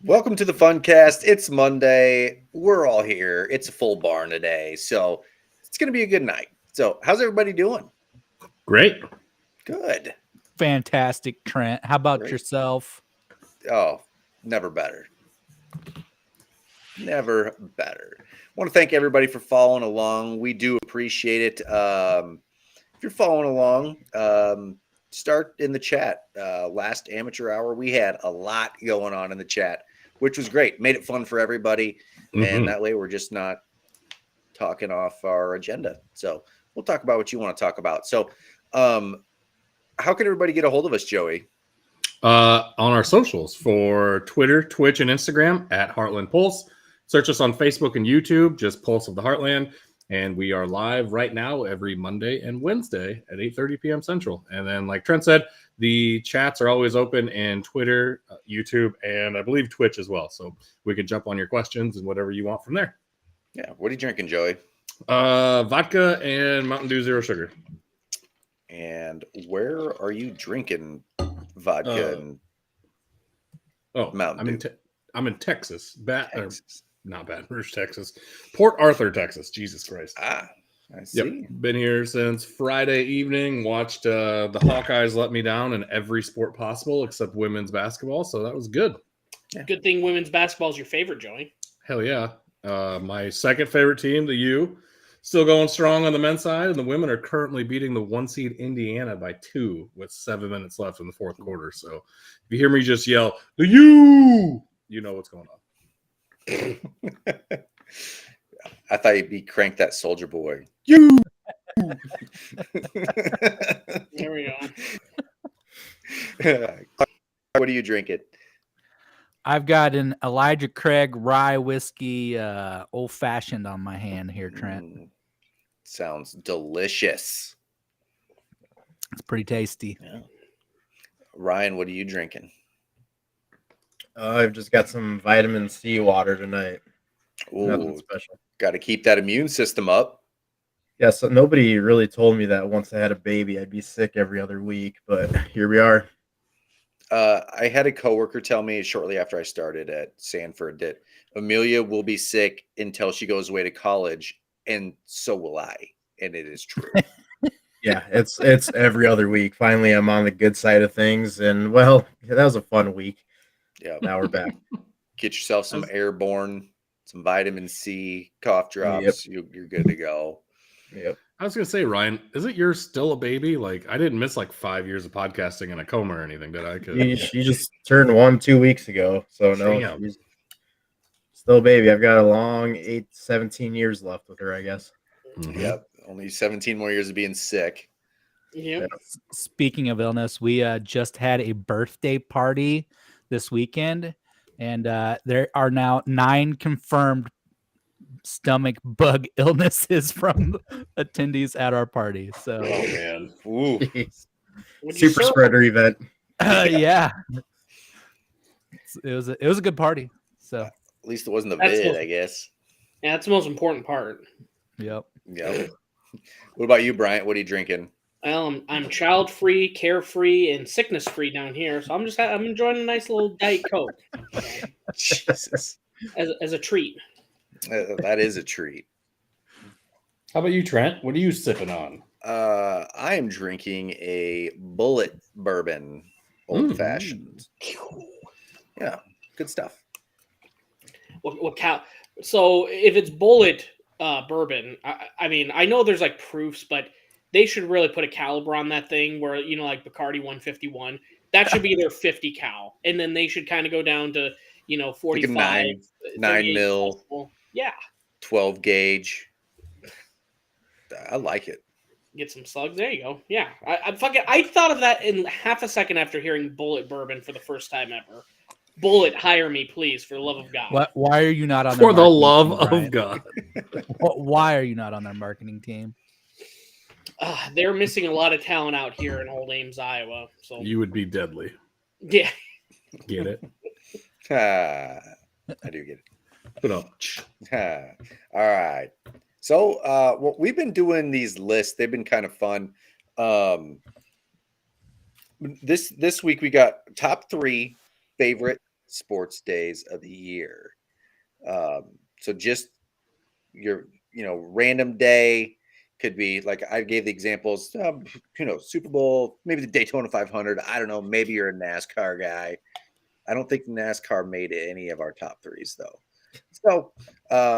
Welcome to the Funcast. It's Monday. We're all here. It's a full barn today, so it's going to be a good night. So, how's everybody doing? Great. Good. Fantastic, Trent. How about Great. yourself? Oh, never better. Never better. I want to thank everybody for following along. We do appreciate it. If you're following along, start in the chat. Last amateur hour, we had a lot going on in the chat, which was great. Made it fun for everybody. And that way we're just not talking off our agenda. So we'll talk about what you want to talk about. So how can everybody get a hold of us, Joey? On our socials for Twitter, Twitch, and Instagram at Heartland Pulse. Search us on Facebook and YouTube, just Pulse of the Heartland. And we are live right now every Monday and Wednesday at 8:30 p.m. Central. And then, like Trent said, the chats are always open in Twitter, YouTube, and I believe Twitch as well. So we can jump on your questions and whatever you want from there. Yeah. What are you drinking, Joey? Vodka and Mountain Dew Zero Sugar. And where are you drinking vodka and Mountain Dew? I'm in Texas. Texas. Not Baton Rouge, Texas. Port Arthur, Texas. Jesus Christ. I see. Yep. Been here since Friday evening. Watched the Hawkeyes let me down in every sport possible except women's basketball. So that was good. Yeah. Good thing women's basketball is your favorite, Joey. Hell yeah. My second favorite team, the U, still going strong on the men's side. And the women are currently beating the 1 seed Indiana by 2 with 7 minutes left in the fourth quarter. So if you hear me just yell, the U, you know what's going on. I thought you'd be crank that Soldier Boy. You. There we go. What are you drinking? I've got an Elijah Craig rye whiskey old fashioned on my hand here, Trent. Sounds delicious. It's pretty tasty. Yeah. Ryan, what are you drinking? I've just got some vitamin C water tonight. Nothing special. Got to keep that immune system up. Yeah, so nobody really told me that once I had a baby, I'd be sick every other week, but here we are. I had a coworker tell me shortly after I started at Sanford that Amelia will be sick until she goes away to college, and so will I. And it is true. Yeah, it's every other week. Finally, I'm on the good side of things, and well, that was a fun week. Yeah, now we're back. Get yourself some airborne, some vitamin C, cough drops. Yep. You're good to go. Yep. I was gonna say, Ryan, isn't yours still a baby? Like, I didn't miss like 5 years of podcasting in a coma or anything, did I? She just turned 1 2 weeks ago, so no, she's still a baby. I've got a long 17 years left with her, I guess. Mm-hmm. Yep, only 17 more years of being sick. Yep. Speaking of illness, we just had a birthday party this weekend, and there are now 9 confirmed stomach bug illnesses from attendees at our party. So, man, ooh. Super spreader event. Yeah, it was a good party. So at least it wasn't the vid, I guess. Yeah, that's the most important part. Yep. What about you, Bryant? What are you drinking? I'm child-free, carefree, and sickness-free down here, so I'm enjoying a nice little Diet Coke. Jesus, as a treat. That is a treat. How about you, Trent? What are you sipping on? I am drinking a Bullet bourbon, old fashioned. Yeah, good stuff. So if it's Bullet bourbon, I mean, I know there's like proofs, but they should really put a caliber on that thing where, you know, like Bacardi 151, that should be their 50 cal. And then they should kind of go down to, 45. Like 9 mil. Possible. Yeah. 12 gauge. I like it. Get some slugs. There you go. Yeah. I thought of that in half a second after hearing Bullet bourbon for the first time ever. Bullet, hire me, please, for the love of God. Why are you not on for the love of God? Why are you not on their marketing team? They're missing a lot of talent out here in Old Ames, Iowa. So you would be deadly. Yeah. Get it? I do get it. Put up. All right. So we've been doing these lists. They've been kind of fun. This week we got top 3 favorite sports days of the year. So just your, random day could be like I gave the examples, Super Bowl, maybe the Daytona 500. I don't know. Maybe you're a NASCAR guy. I don't think NASCAR made any of our top threes, though. So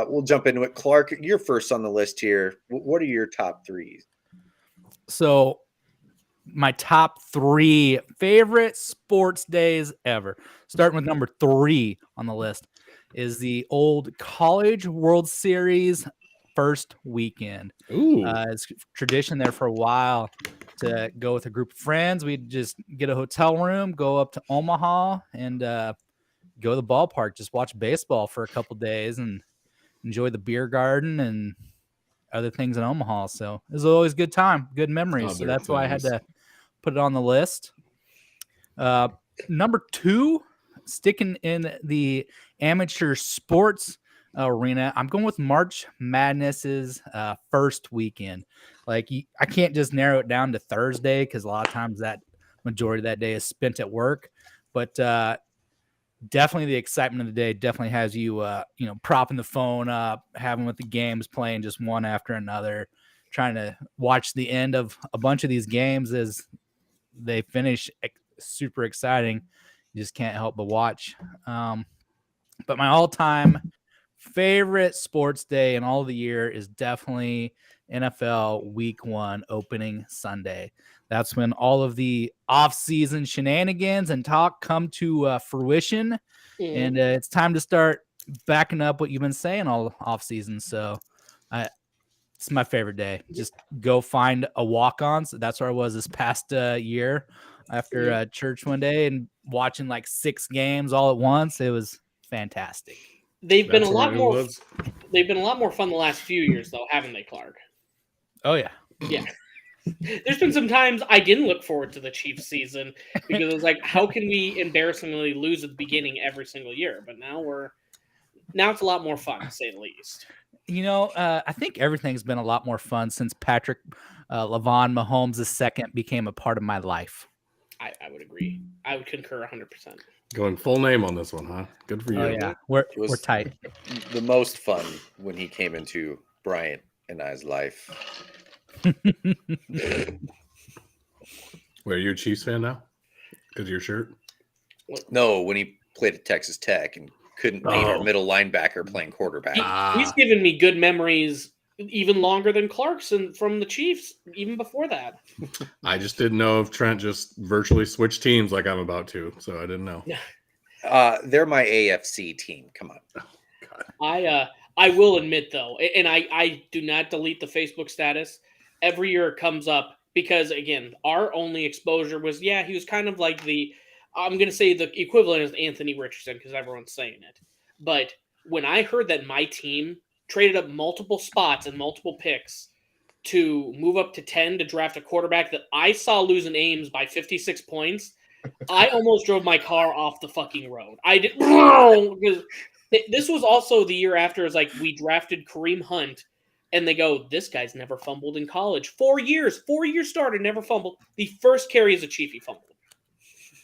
we'll jump into it. Clark, you're first on the list here. What are your top threes? So my top 3 favorite sports days ever, starting with number 3 on the list, is the old College World Series first weekend. It's tradition there for a while to go with a group of friends. We'd just get a hotel room, go up to Omaha, and go to the ballpark, just watch baseball for a couple days and enjoy the beer garden and other things in Omaha. So it was always a good time, good memories. So that's why I had to put it on the list. Number 2, sticking in the amateur sports arena, I'm going with March Madness's first weekend. Like, I can't just narrow it down to Thursday because a lot of times that majority of that day is spent at work. But definitely the excitement of the day definitely has you, propping the phone up, having with the games playing just one after another, trying to watch the end of a bunch of these games as they finish. Super exciting. You just can't help but watch. But my all-time favorite sports day in all of the year is definitely NFL Week 1 opening Sunday. That's when all of the off-season shenanigans and talk come to fruition, and it's time to start backing up what you've been saying all off-season. So it's my favorite day. Just go find a walk-on. So that's where I was this past year after church one day and watching like 6 games all at once. It was fantastic. They've been a lot more. They've been a lot more fun the last few years, though, haven't they, Clark? Oh yeah, yeah. There's been some times I didn't look forward to the Chiefs season because it was like, how can we embarrassingly lose at the beginning every single year? But now it's a lot more fun, to say the least. I think everything's been a lot more fun since Patrick LaVon Mahomes II became a part of my life. I would agree. I would concur 100%. Going full name on this one, huh? Good for you. Oh yeah, we're tight. The most fun when he came into Bryant and I's life. Wait, are you a Chiefs fan now? Because of your shirt? No, when he played at Texas Tech and couldn't beat our middle linebacker playing quarterback. He's given me good memories even longer than Clarkson from the Chiefs, even before that. I just didn't know if Trent just virtually switched teams like I'm about to, so I didn't know. They're my AFC team. Come on. Oh, I will admit, though, and I do not delete the Facebook status. Every year it comes up because, again, our only exposure was, he was kind of like I'm going to say the equivalent is Anthony Richardson because everyone's saying it. But when I heard that my team traded up multiple spots and multiple picks to move up to 10 to draft a quarterback that I saw losing Ames by 56 points, I almost drove my car off the fucking road. I did because this was also the year after. It's like we drafted Kareem Hunt, and they go, "This guy's never fumbled in college. 4 years started, never fumbled. The first carry as a Chief, he fumbled."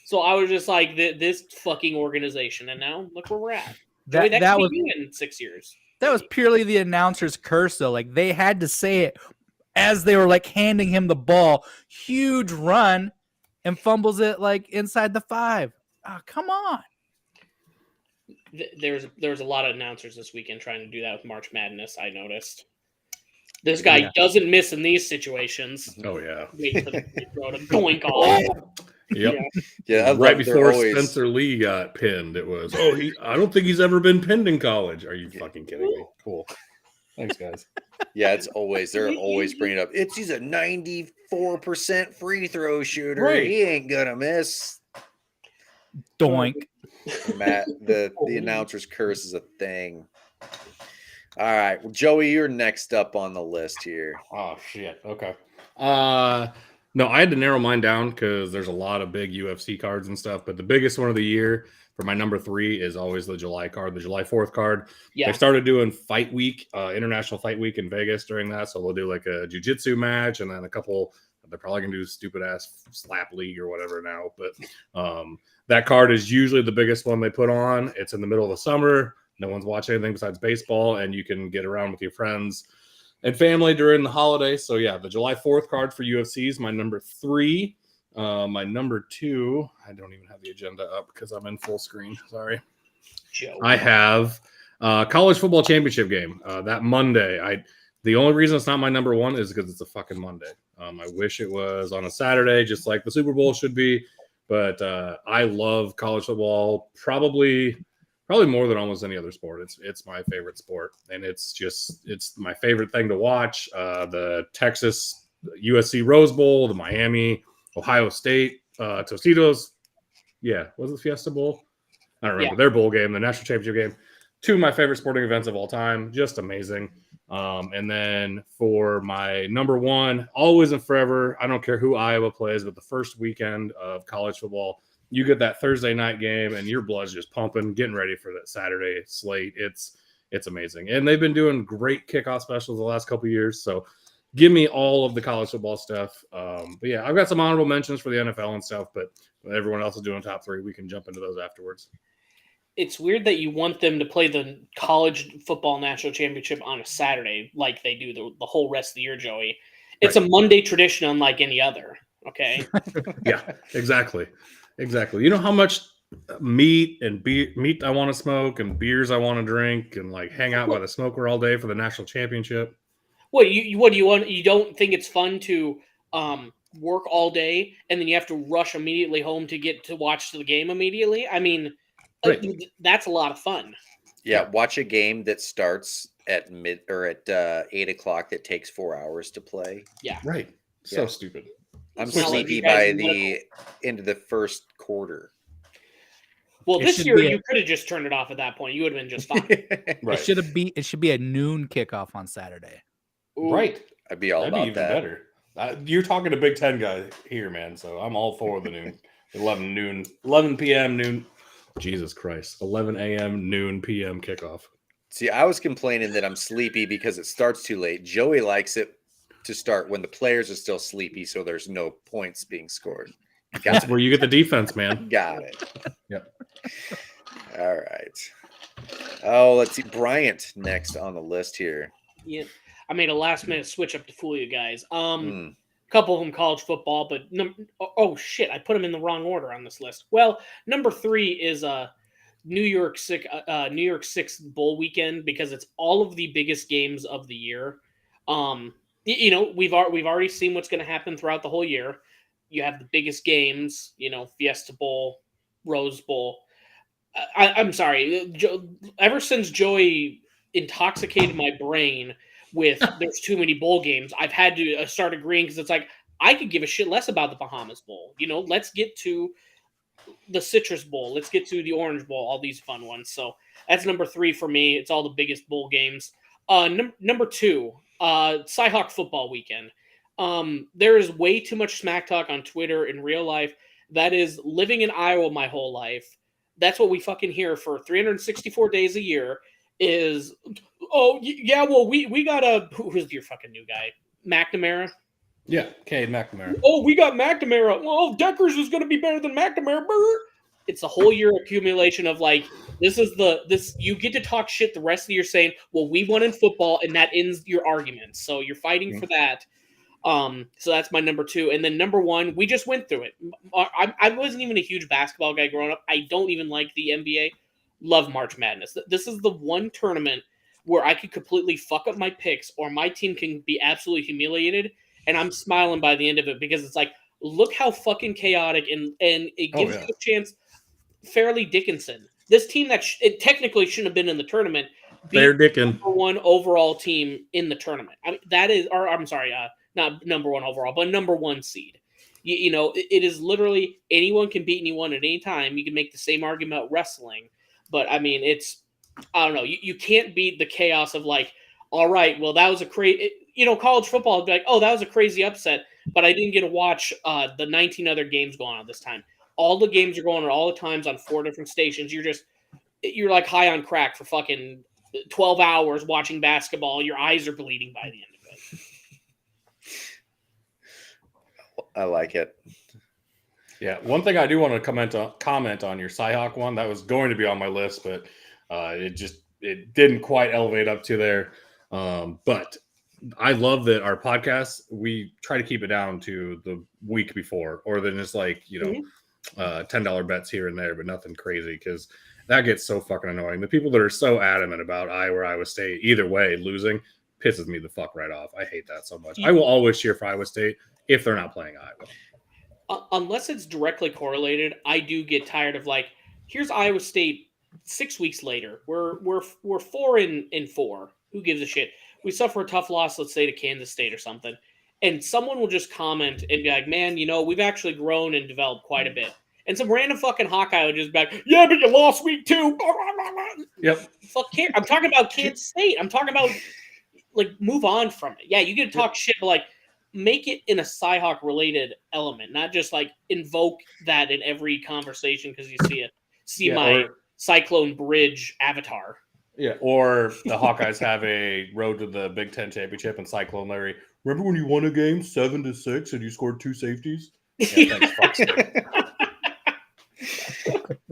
So I was just like, "This fucking organization," and now look where we're at. That was you in 6 years. That was purely the announcer's curse, though. Like, they had to say it as they were like handing him the ball. Huge run and fumbles it like inside the 5. Oh, come on. There's a lot of announcers this weekend trying to do that with March Madness, I noticed. This guy doesn't miss in these situations. Oh, yeah. Wait for the free throw to doink off. Yep. Yeah. Right before Spencer Lee got pinned, it was, I don't think he's ever been pinned in college. Are you fucking kidding me? Cool. Thanks, guys. Yeah, they're always bringing it up. He's a 94% free throw shooter. Right. He ain't gonna miss. Doink. Matt, the announcer's curse is a thing. All right. Well, Joey, you're next up on the list here. Oh, shit. Okay. No, I had to narrow mine down because there's a lot of big UFC cards and stuff, but the biggest one of the year for my number 3 is always the July card, the July 4th card. Yeah. They started doing Fight Week, International Fight Week in Vegas during that, so we'll do like a jiu-jitsu match and then a couple They're probably going to do stupid ass slap league or whatever now. But that card is usually the biggest one they put on. It's in the middle of the summer. No one's watching anything besides baseball, and you can get around with your friends and family during the holidays. So yeah, the July 4th card for UFC is my number 3. My number 2, I don't even have the agenda up because I'm in full screen. Sorry. Joe. I have college football championship game that Monday. The only reason it's not my number 1 is because it's a fucking Monday. I wish it was on a Saturday, just like the Super Bowl should be. But I love college football probably more than almost any other sport. It's my favorite sport, and it's my favorite thing to watch. The Texas USC Rose Bowl, the Miami Ohio State Tostitos. Yeah, was it Fiesta Bowl? I don't remember their bowl game, the national championship game. 2 of my favorite sporting events of all time. Just amazing. And then for my number 1, always and forever, I don't care who Iowa plays, but the first weekend of college football, you get that Thursday night game and your blood's just pumping, getting ready for that Saturday slate. It's amazing. And they've been doing great kickoff specials the last couple of years. So give me all of the college football stuff. But yeah, I've got some honorable mentions for the NFL and stuff, but everyone else is doing top 3. We can jump into those afterwards. It's weird that you want them to play the college football national championship on a Saturday like they do the whole rest of the year, Joey. It's a Monday tradition unlike any other, okay? Yeah, exactly. You know how much meat I want to smoke and beers I want to drink and like hang out by the smoker all day for the national championship? What do you want? You don't think it's fun to work all day and then you have to rush immediately home to get to watch the game immediately? I mean, that's a lot of fun. Yeah, watch a game that starts at 8 o'clock that takes 4 hours to play. Yeah, right. So stupid. I'm sleepy by the end of the first quarter. Well, this year you could have just turned it off at that point. You would have been just fine. Right. It should be a noon kickoff on Saturday. Ooh. Right. I'd be all about that. Better. You're talking to Big Ten guy here, man. So I'm all for the noon, 11 p.m. noon. Jesus Christ, 11 a.m. noon p.m. kickoff. See, I was complaining that I'm sleepy because it starts too late. Joey likes it to start when the players are still sleepy, so there's no points being scored. That's where you get the defense, man. Got it. Yep. All right. Oh, let's see. Bryant next on the list here. Yeah, I made a last-minute switch up to fool you guys. Couple of them college football, but oh shit, I put them in the wrong order on this list. Well, number 3 is New York 6 bowl weekend because it's all of the biggest games of the year. You know, we've already seen what's going to happen throughout the whole year. You have the biggest games, you know, Fiesta Bowl, Rose Bowl. I'm sorry, ever since Joey intoxicated my brain with there's too many bowl games, I've had to start agreeing because it's like I could give a shit less about the Bahamas Bowl. You know, let's get to the Citrus Bowl. Let's get to the Orange Bowl, all these fun ones. So that's number 3 for me. It's all the biggest bowl games. Number 2, Cyhawk football weekend. There is way too much smack talk on Twitter in real life. That is living in Iowa my whole life. That's what we fucking hear for 364 days a year is, oh, yeah, well, we got who's your fucking new guy? McNamara? Yeah, Cade McNamara. Oh, we got McNamara. Well, Deckers is going to be better than McNamara. It's a whole year accumulation of like, you get to talk shit the rest of the year saying, well, we won in football, and that ends your argument. So you're fighting for that. So that's my number 2. And then number 1, we just went through it. I wasn't even a huge basketball guy growing up. I don't even like the NBA. Love March Madness. This is the one tournament where I could completely fuck up my picks or my team can be absolutely humiliated. And I'm smiling by the end of it because it's like, look how fucking chaotic and it gives you a chance. Fairleigh Dickinson, this team that it technically shouldn't have been in the tournament, Fair Dickin, number 1 overall team in the tournament. I mean, that is, or I'm sorry, not number 1 overall, but number 1 seed. You know, it is literally anyone can beat anyone at any time. You can make the same argument about wrestling, but I mean, I don't know. You can't beat the chaos of like, all right, well, that was a crazy, you know, college football would be like, oh, that was a crazy upset, but I didn't get to watch the 19 other games going on this time. All the games are going on all the times on 4 different stations. You're like high on crack for fucking 12 hours watching basketball. Your eyes are bleeding by the end of it. I like it. Yeah, one thing I do want to comment on your Cyhawk one. That was going to be on my list, but it didn't quite elevate up to there. But I love that our podcast, we try to keep it down to the week before, or then it's like, $10 bets here and there, but nothing crazy, because that gets so fucking annoying. The people that are so adamant about Iowa State either way losing pisses me the fuck right off. I hate that so much. I will always cheer for Iowa State if they're not playing Iowa. Unless it's directly correlated, I do get tired of like, here's Iowa State 6 weeks later. We're 4-4. Who gives a shit? We suffer a tough loss, let's say to Kansas State or something, and someone will just comment and be like, "Man, we've actually grown and developed quite a bit." And some random fucking Hawkeye will just be like, "Yeah, but you lost week 2." Yep. Fuck care. I'm talking about Kansas State. I'm talking about like move on from it. Yeah, you get to talk shit, but like make it in a Cyhawk related element, not just like invoke that in every conversation because you see my Cyclone Bridge avatar. Yeah, or the Hawkeyes have a road to the Big Ten championship, and Cyclone Larry, remember when you won a game 7-6 and you scored 2 safeties? Yeah, thanks, fuck's sake.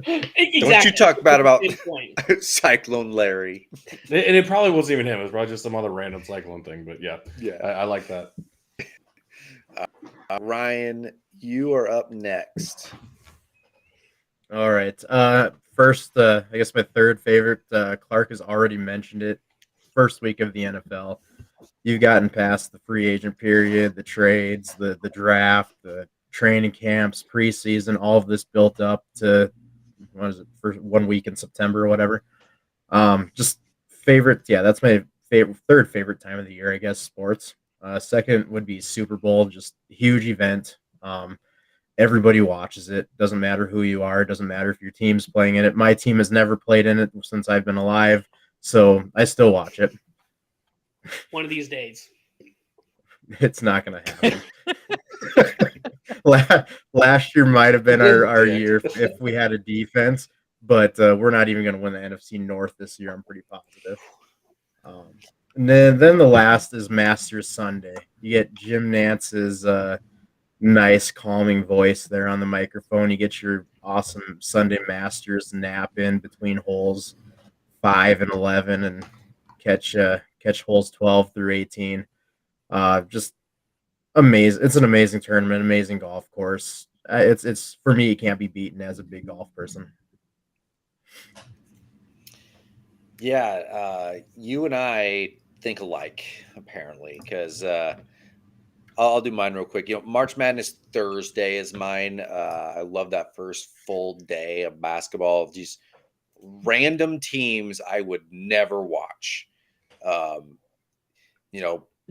Exactly. Don't you talk bad about Cyclone Larry. And it probably wasn't even him. It was probably just some other random Cyclone thing. But yeah, I like that. Ryan, you are up next. All right. First, I guess my third favorite, Clark has already mentioned it. First week of the NFL. You've gotten past the free agent period, the trades, the draft, the training camps, preseason, all of this built up to, for 1 week in September or whatever. Just favorite. Yeah, that's my third favorite time of the year, I guess, sports. Second would be Super Bowl, just huge event. Everybody watches it. Doesn't matter who you are. Doesn't matter if your team's playing in it. My team has never played in it since I've been alive, so I still watch it. One of these days. It's not going to happen. Last year might have been our year if we had a defense, but we're not even going to win the NFC North this year. I'm pretty positive. And then the last is Masters Sunday. You get Jim Nance's nice, calming voice there on the microphone. You get your awesome Sunday Masters nap in between holes 5 and 11 and catch holes 12 through 18. Just amazing. It's an amazing tournament, amazing golf course. It's for me, it can't be beaten as a big golf person. Yeah, you and I think alike, apparently, because I'll do mine real quick. March Madness Thursday is mine. I love that first full day of basketball. These random teams I would never watch.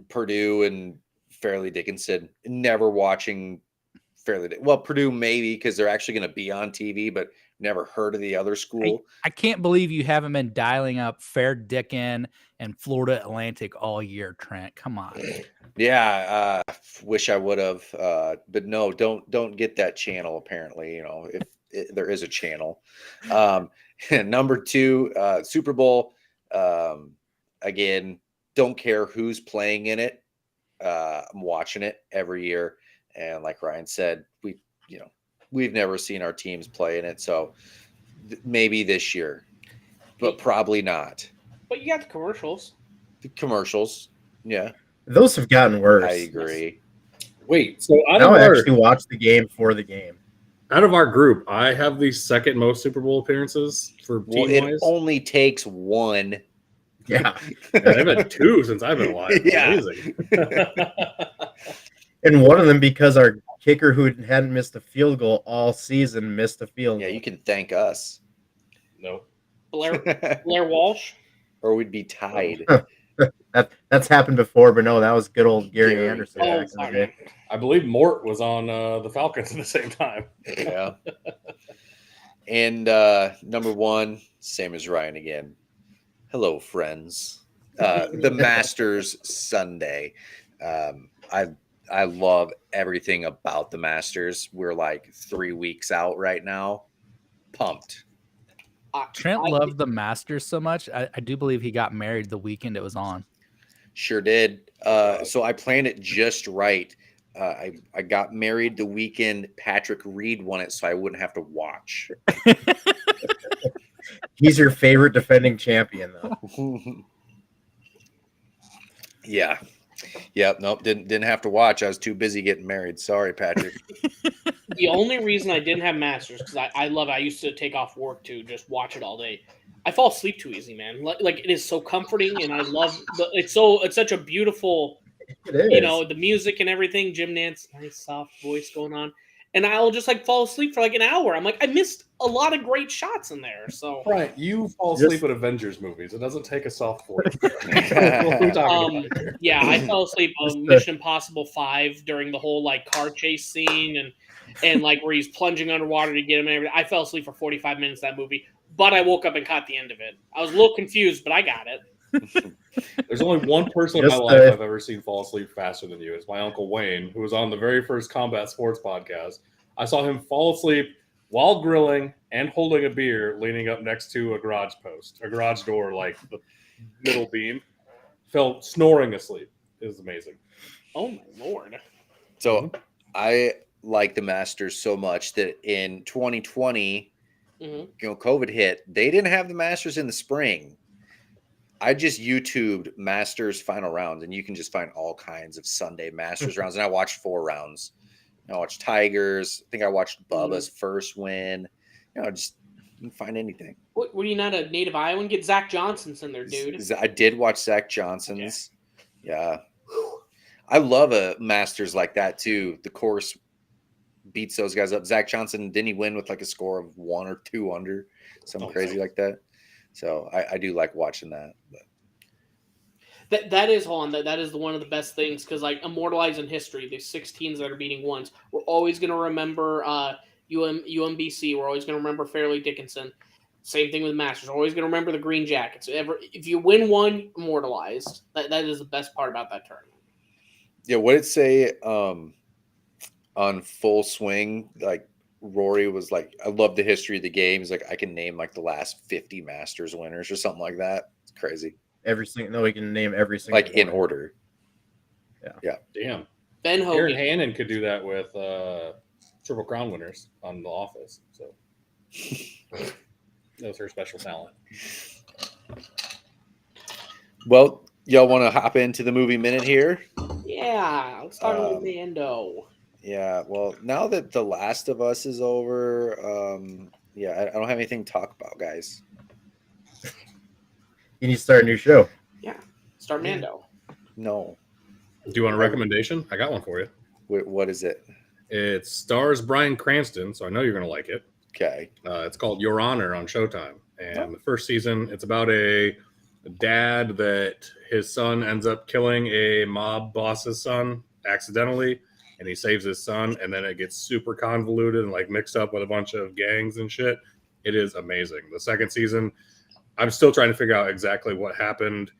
Purdue and Fairleigh Dickinson, never watching Fairleigh. Well, Purdue maybe because they're actually going to be on TV, but never heard of the other school. I can't believe you haven't been dialing up Fair Dickin and Florida Atlantic all year, Trent. Come on. Yeah, wish I would have, but no, don't get that channel. Apparently, if there is a channel. Number 2, Super Bowl. Again, don't care who's playing in it. I'm watching it every year, and like Ryan said, we've never seen our teams play in it, so maybe this year, but probably not. But you got the commercials. The commercials, yeah. Those have gotten worse. I agree. Wait, so I actually watch the game for the game. Out of our group, I have the second most Super Bowl appearances for team-wise. It only takes one. Yeah. They've had 2 since I've been alive. Yeah. Amazing. And one of them because our kicker who hadn't missed a field goal all season missed a field goal. Yeah, you can thank us. No. Blair Walsh? Or we'd be tied. That's happened before, but no, that was good old Gary Anderson. Oh, sorry. I believe Mort was on the Falcons at the same time. Yeah. And number 1, same as Ryan again. Hello, friends. The Masters Sunday. I love everything about the Masters. We're like 3 weeks out right now. Pumped. Trent loved the Masters so much. I do believe he got married the weekend it was on. Sure did. So I planned it just right. I got married the weekend Patrick Reed won it, so I wouldn't have to watch. He's your favorite defending champion, though. Yeah. Yep. Nope. Didn't have to watch. I was too busy getting married. Sorry, Patrick. The only reason I didn't have Masters because I love it. I used to take off work to just watch it all day. I fall asleep too easy, man. Like it is so comforting, and I love it's such a beautiful, It is. you know, the music and everything. Jim Nance, nice soft voice going on, and I'll just like fall asleep for like an hour. I'm like, I missed a lot of great shots in there. So Right, you fall asleep Just- at Avengers movies. It doesn't take a soft voice. What are we talking about here? yeah, I fell asleep on Mission Impossible 5 during the whole like car chase scene and like where he's plunging underwater to get him and everything. I fell asleep for 45 minutes that movie, but I woke up and caught the end of it. I was a little confused, but I got it. There's only one person in my life I've ever seen fall asleep faster than you. It's my Uncle Wayne, who was on the very first Combat Sports podcast. I saw him fall asleep while grilling and holding a beer, leaning up next to a garage door, like the middle beam. Fell snoring asleep. It was amazing. Oh my lord! So I like the Masters so much that in 2020, COVID hit. They didn't have the Masters in the spring. I just YouTubed Masters final rounds, and you can just find all kinds of Sunday Masters rounds. And I watched 4 rounds. I watched Tigers. I think I watched Bubba's first win. Just you can find anything. What, were you not a native Iowan? Get Zach Johnson's in there, dude. I did watch Zach Johnson's. Okay. Yeah. I love a Masters like that too. The course beats those guys up. Zach Johnson, didn't he win with like a score of 1 or 2 under? Something crazy like that. So I do like watching that. But. That is that is one of the best things because like immortalizing history, the 16s that are beating ones, we're always going to remember UMBC. We're always going to remember Fairleigh Dickinson. Same thing with Masters. We're always going to remember the Green Jackets. If you win one, immortalized. That is the best part about that tournament. Yeah, what did it say on Full Swing? Like Rory was like, I love the history of the game. He's like, I can name like the last 50 Masters winners or something like that. It's crazy. We can name every single like one. in order. Yeah. Damn. Ben Aaron Hogan. Hannon could do that with Triple Crown winners on The Office. So that was her special talent. Well, y'all want to hop into the movie minute here? Yeah, let's talk about Mando. Yeah, well, now that The Last of Us is over, I don't have anything to talk about, guys. You need to start a new show. Yeah, start Mando. No. Do you want a recommendation? I got one for you. What is it? It stars Bryan Cranston, so I know you're going to like it. Okay. It's called Your Honor on Showtime. And the first season, it's about a dad that his son ends up killing a mob boss's son accidentally, and he saves his son, and then it gets super convoluted and like mixed up with a bunch of gangs and shit. It is amazing. The second season, I'm still trying to figure out exactly what happened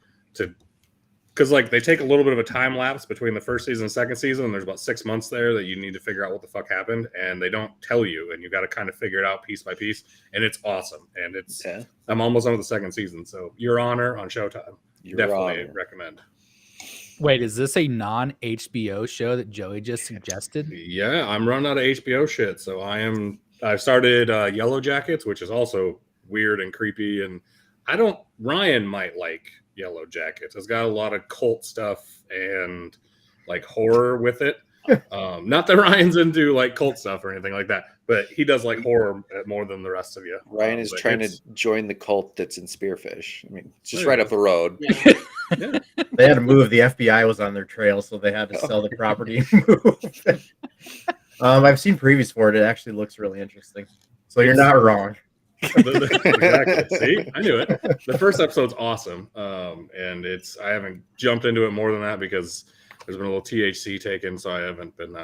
because like they take a little bit of a time lapse between the first season and second season, and there's about 6 months there that you need to figure out what the fuck happened, and they don't tell you, and you got to kind of figure it out piece by piece, and it's awesome. And I'm almost on with the second season, so Your Honor on Showtime. Definitely recommend. Wait, is this a non-HBO show that Joey just suggested? Yeah, I'm running out of HBO shit, so I've started Yellow Jackets, which is also weird and creepy, and Ryan might like Yellow Jackets. It's got a lot of cult stuff and like horror with it. Not that Ryan's into like cult stuff or anything like that, but he does like horror more than the rest of you. Ryan is trying to join the cult that's in Spearfish. I mean, it's just There right you up the road. Yeah. Yeah. They had to move. The FBI was on their trail, so they had to sell the property and move. I've seen previews for it. It actually looks really interesting. So you're not wrong. Exactly. See, I knew it. The first episode's awesome, and I haven't jumped into it more than that because there's been a little THC taken, so I haven't been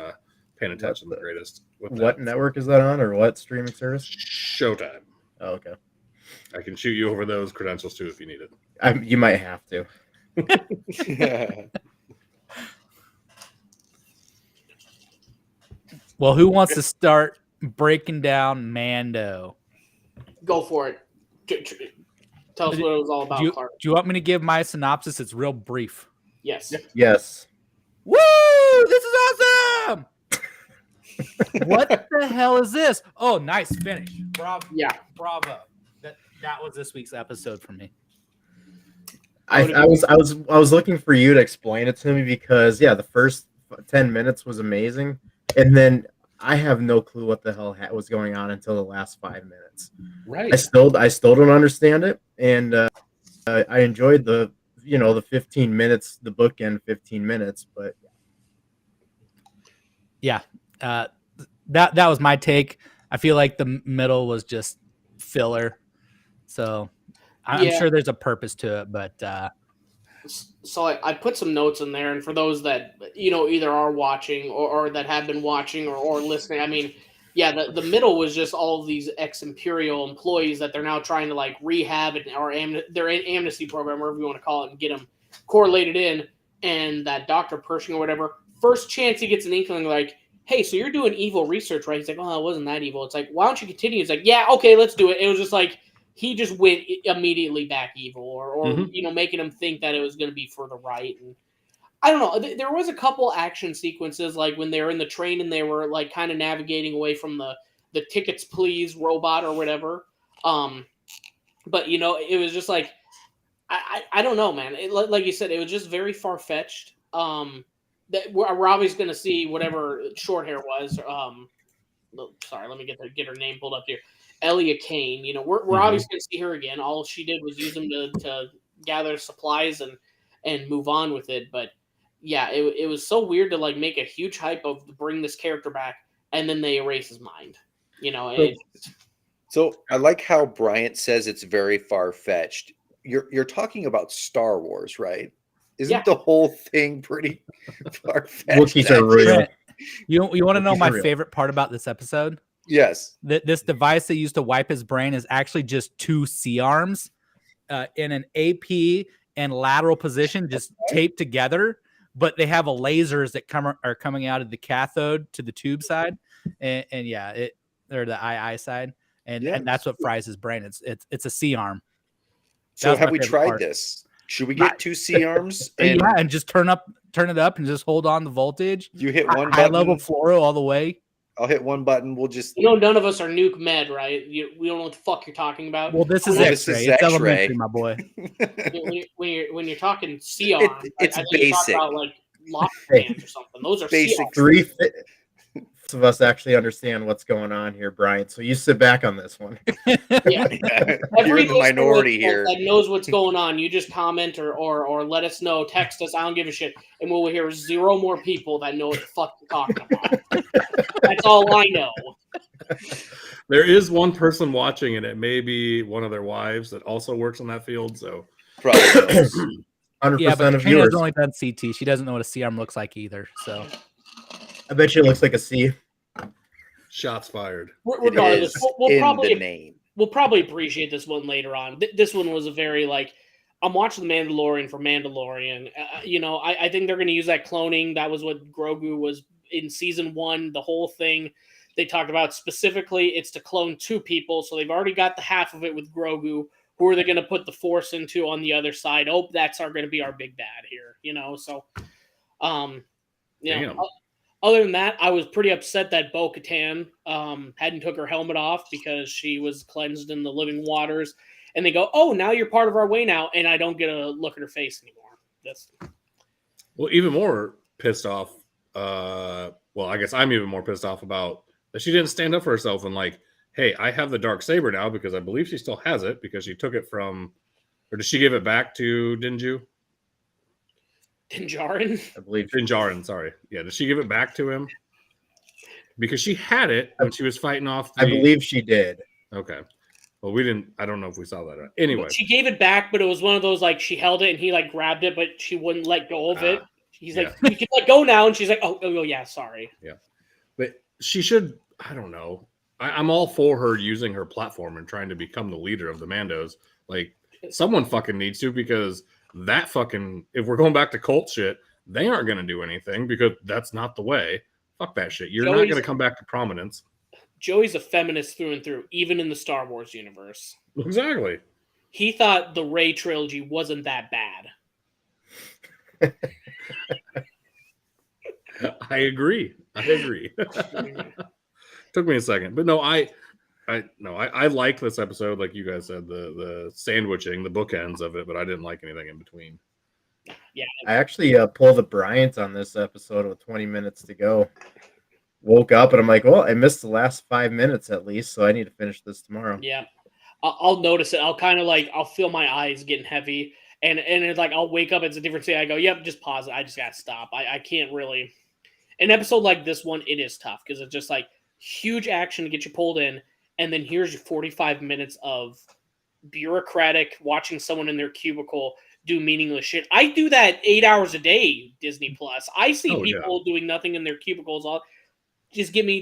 paying attention the greatest. What network is that on, or what streaming service? Showtime. Oh, okay. I can shoot you over those credentials too if you need it. You might have to. Well, who wants to start breaking down Mando? Go for it. Tell us what it was all about, Do Clark. you want me to give my synopsis? It's real brief. Yes. Yes. Woo! This is Damn! What the hell is this? Oh, nice finish. Bravo. Yeah. Bravo. That was this week's episode for me. I was looking for you to explain it to me because the first 10 minutes was amazing, and then I have no clue what the hell was going on until the last 5 minutes. Right. I still don't understand it, and I enjoyed the 15 minutes, the bookend 15 minutes, but Yeah. That was my take. I feel like the middle was just filler. So I'm sure there's a purpose to it, but so I put some notes in there, and for those that either are watching or that have been watching or listening, I mean, the middle was just all of these ex-Imperial employees that they're now trying to like rehab or their amnesty program, whatever you want to call it, and get them correlated in. And that Dr. Pershing or whatever, first chance he gets an inkling, like, hey, so you're doing evil research, right? He's like, oh, it wasn't that evil. It's like, why don't you continue? It's like, yeah, okay, let's do it. It was just like, he just went immediately back evil or making him think that it was going to be for the right. And I don't know. There was a couple action sequences, like when they were in the train and they were like kind of navigating away from the tickets please robot or whatever. But it was just like, I don't know, man. Like you said, it was just very far-fetched. That we're always going to see whatever short hair was. Sorry, let me get her name pulled up here. Elia Kane. We're obviously going to see her again. All she did was use them to gather supplies and move on with it. But yeah, it was so weird to like make a huge hype of bring this character back, and then they erase his mind. So I like how Bryant says it's very far-fetched. You're talking about Star Wars, right? Isn't the whole thing pretty far-fetched? Wookiees are real. You want to know Wookiees my are real. favorite part about this episode? Yes. This device they used to wipe his brain is actually just two C-arms in an AP and lateral position, just taped together. But they have a lasers that are coming out of the cathode to the tube side, and or the II side, and that's what fries his brain. It's a C-arm. So have we tried this? Should we get two C-arms? And just turn it up and just hold on the voltage. You hit one high button. level fluoro all the way. I'll hit one button. We'll just none of us are nuke med, right? We don't know what the fuck you're talking about. Well, this is X-ray. It's elementary, my boy. when you're talking C-arm, it's I think basic. You're talking about like lock bands or something. Those are basic. C-arms. Three of us actually understand what's going on here, Brian. So you sit back on this one. Yeah. You're in the minority here. That knows what's going on. You just comment or let us know. Text us. I don't give a shit. And we'll hear zero more people that know what the fuck you're talking about. That's all I know. There is one person watching, and it may be one of their wives that also works in that field. So Probably. 100% but of Trina's viewers. only done CT. She doesn't know what a C-arm looks like either. So I bet you it looks like a C. shots fired. Regardless, we'll in probably the name. We'll probably appreciate this one later on. This one was a very like, I'm watching The Mandalorian for Mandalorian. I think they're going to use that cloning. That was what Grogu was in season 1. The whole thing they talked about specifically, it's to clone 2 people. So they've already got the half of it with Grogu. Who are they going to put the Force into on the other side? Oh, that's going to be our big bad here. So, other than that, I was pretty upset that Bo-Katan hadn't took her helmet off because she was cleansed in the living waters. And they go, oh, now you're part of our way now. And I don't get a look at her face anymore. Well, even more pissed off. I guess I'm even more pissed off about that she didn't stand up for herself and like, hey, I have the dark saber now because I believe she still has it because she took it from, or did she give it back to Dinju? Din Djarin? I believe. Din Djarin, sorry. Yeah, did she give it back to him? Because she had it when she was fighting off I believe she did. Okay. Well, we didn't. I don't know if we saw that. Anyway. She gave it back, but it was one of those, like, she held it and he, like, grabbed it, but she wouldn't let go of it. He's like, you can let go now. And she's like, oh, yeah, sorry. Yeah. But she should, I don't know. I'm all for her using her platform and trying to become the leader of the Mandos. Like, someone fucking needs to, because that fucking, if we're going back to cult shit, they aren't going to do anything because that's not the way. Fuck that shit. You're not going to come back to prominence. Joey's a feminist through and through, even in the Star Wars universe. Exactly. He thought the Rey trilogy wasn't that bad. I agree. I agree. Took me a second, but no, I like this episode. Like you guys said, the sandwiching, the bookends of it, but I didn't like anything in between. Yeah, I actually pulled a Bryant on this episode with 20 minutes to go. Woke up and I'm like, well, I missed the last 5 minutes at least, so I need to finish this tomorrow. yeah. I'll notice it. I'll kind of like I'll feel my eyes getting heavy, and it's like I'll wake up. It's a different thing. I go, yep, just pause it. I just gotta stop. I can't really. An episode like this one, it is tough because it's just like huge action to get you pulled in, and then here's your 45 minutes of bureaucratic watching someone in their cubicle do meaningless shit. I do that 8 hours a day, Disney Plus. I see people doing nothing in their cubicles. Just give me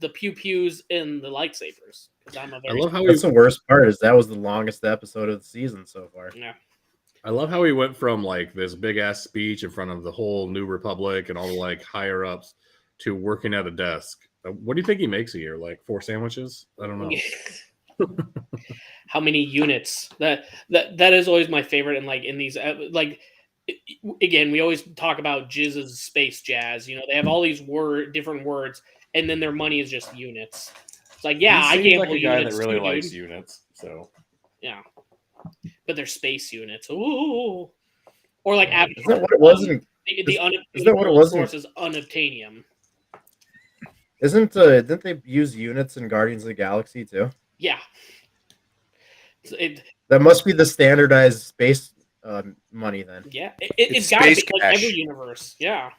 the pew-pews and the lightsabers. I love how that's the worst part is that was the longest episode of the season so far. Yeah. I love how he went from like this big ass speech in front of the whole New Republic and all the like higher ups to working at a desk. What do you think he makes a year? Like 4 sandwiches? I don't know. How many units? That is always my favorite. And like in these, like again, we always talk about Jizz's space jazz. You know, they have all these different words, and then their money is just units. It's like, yeah, I gamble like a guy units that really too, likes dude. units. So yeah, but they're space units. Ooh, or like Is that what it was? Is that what it was? Source is unobtainium. Didn't they use units in Guardians of the Galaxy too? Yeah. That must be the standardized space money then. Yeah, it's got to be like every universe. Yeah.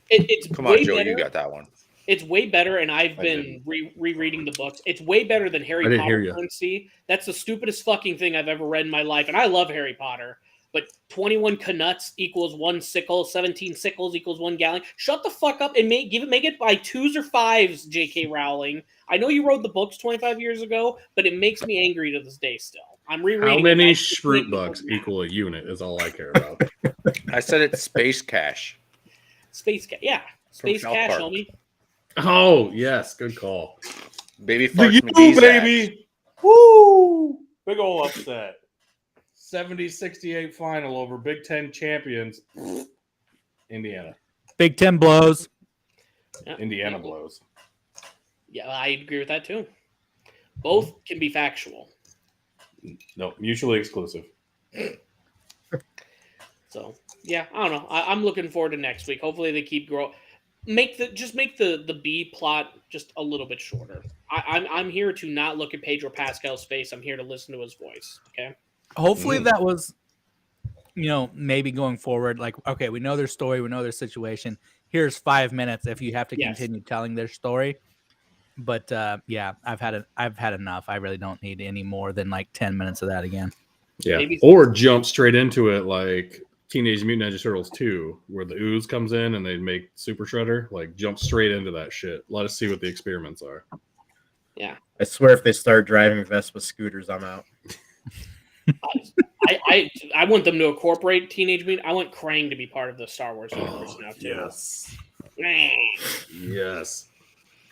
It's come on, Joe, you got that one. It's way better, and I've been rereading the books. It's way better than Harry Potter currency. That's the stupidest fucking thing I've ever read in my life, and I love Harry Potter. But 21 Canuts equals 1 sickle, 17 sickles equals 1 gallon. Shut the fuck up and make it by 2s or 5s, J.K. Rowling. I know you wrote the books 25 years ago, but it makes me angry to this day still. I'm rereading. How many Shroot bucks equal a unit is all I care about. I said it's space cash. Space cash, yeah. Space cash, homie. Oh, yes. Good call. Baby Farts McGee's baby. Woo! Big ol' upset. 70-68 final over Big Ten champions, Indiana. Big Ten blows. Yeah. Indiana blows. Yeah, I agree with that too. Both can be factual. No, mutually exclusive. So, yeah, I don't know. I'm looking forward to next week. Hopefully they keep growing. Make the B plot just a little bit shorter. I'm here to not look at Pedro Pascal's face. I'm here to listen to his voice. Okay. Hopefully that was, maybe going forward. Like, okay, we know their story, we know their situation. Here's 5 minutes if you have to continue telling their story. But yeah, I've had enough. I really don't need any more than like 10 minutes of that again. Yeah, or jump straight into it like Teenage Mutant Ninja Turtles 2, where the ooze comes in and they make Super Shredder. Like, jump straight into that shit. Let us see what the experiments are. Yeah, I swear, if they start driving Vespa scooters, I'm out. I want them to incorporate Teenage Mutant. I want Krang to be part of the Star Wars universe now too. Yes. Yes.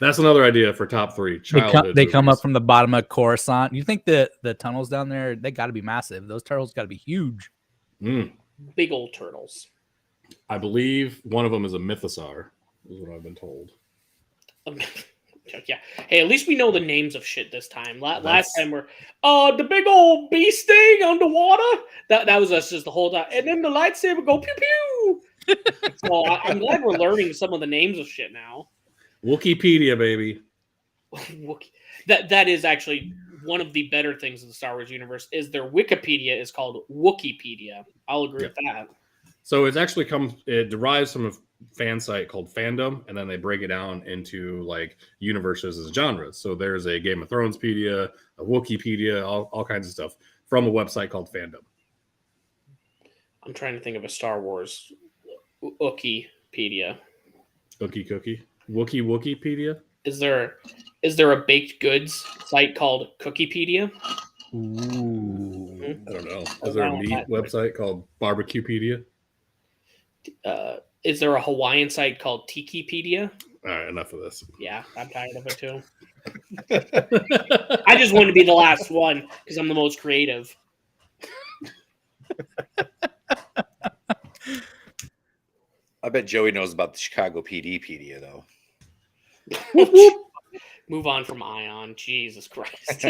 That's another idea for top 3. They come up from the bottom of Coruscant. You think the tunnels down there, they got to be massive. Those turtles got to be huge. Big old turtles. I believe one of them is a mythosaur, is what I've been told. Yeah. Hey, at least we know the names of shit this time. Last time we're the big old beast thing underwater. That was us just the whole time. And then the lightsaber go pew pew. So I'm glad we're learning some of the names of shit now. Wikipedia, baby. That is actually one of the better things in the Star Wars universe is their Wikipedia is called Wookieepedia. I'll agree with that. So it derives from a fan site called Fandom, and then they break it down into like universes as genres. So there's a Game of Thronespedia, a Wookieepedia, all kinds of stuff from a website called Fandom. I'm trying to think of a Star Wars Wookieepedia. Cookie. Wookieepedia? Is there a baked goods site called Cookiepedia? Ooh. I don't know. Is there a meat website called Barbecuepedia? Is there a Hawaiian site called Tikipedia? All right, enough of this. Yeah, I'm tired of it too. I just want to be the last one because I'm the most creative. I bet Joey knows about the Chicago PDpedia, though. Move on from Ion. Jesus Christ.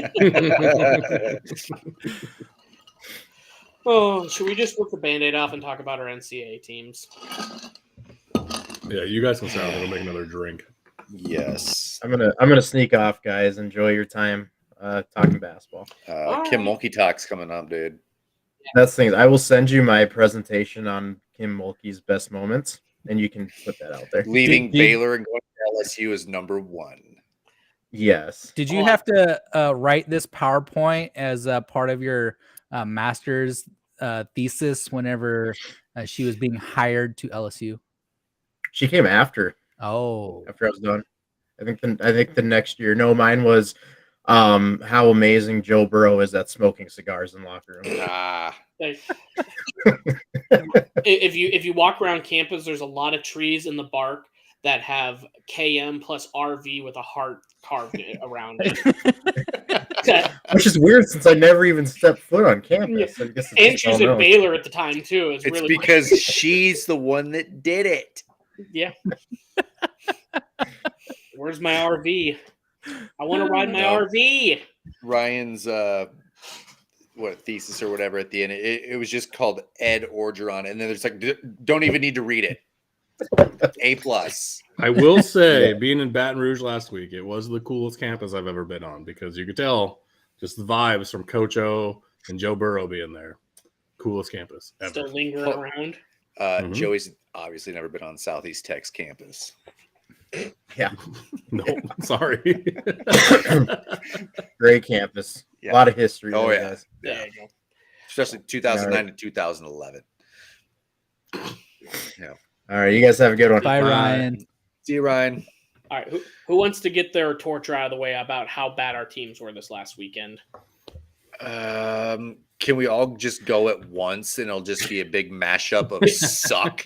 Oh, should we just rip the Band-Aid off and talk about our NCAA teams? Yeah, you guys can start. I'm gonna make another drink. Yes. I'm gonna sneak off, guys. Enjoy your time talking basketball. Kim Mulkey Talk's coming up, dude. That's the thing. I will send you my presentation on Kim Mulkey's best moments, and you can put that out there. Leaving Baylor and going to LSU is number one. Yes. Did you have to write this PowerPoint as part of your master's thesis whenever she was being hired to LSU? She came after Oh, I was done. I think the next year. No, mine was how amazing Joe Burrow is at smoking cigars in the locker room. If you walk around campus, there's a lot of trees in the bark that have KM plus RV with a heart carved around it. Which is weird since I never even stepped foot on campus. I guess And she was at Baylor at the time too. It's really because she's the one that did it. Yeah. Where's my RV? I want to ride my RV. Ryan's thesis or whatever at the end. It was just called Ed Orgeron, and then there's like, don't even need to read it. A+. I will say, being in Baton Rouge last week, it was the coolest campus I've ever been on because you could tell just the vibes from Coach O and Joe Burrow being there. Coolest campus ever. Still lingering around. Joey's obviously never been on Southeast Tech's campus. Yeah. No, sorry. Great campus. Yeah. A lot of history. Oh, there, yeah. guys. There you go. Especially 2009 to 2011. Yeah. All right. You guys have a good one. bye, Ryan. See you, Ryan. All right. Who wants to get their torture out of the way about how bad our teams were this last weekend? Can we all just go at once and it'll just be a big mashup of suck?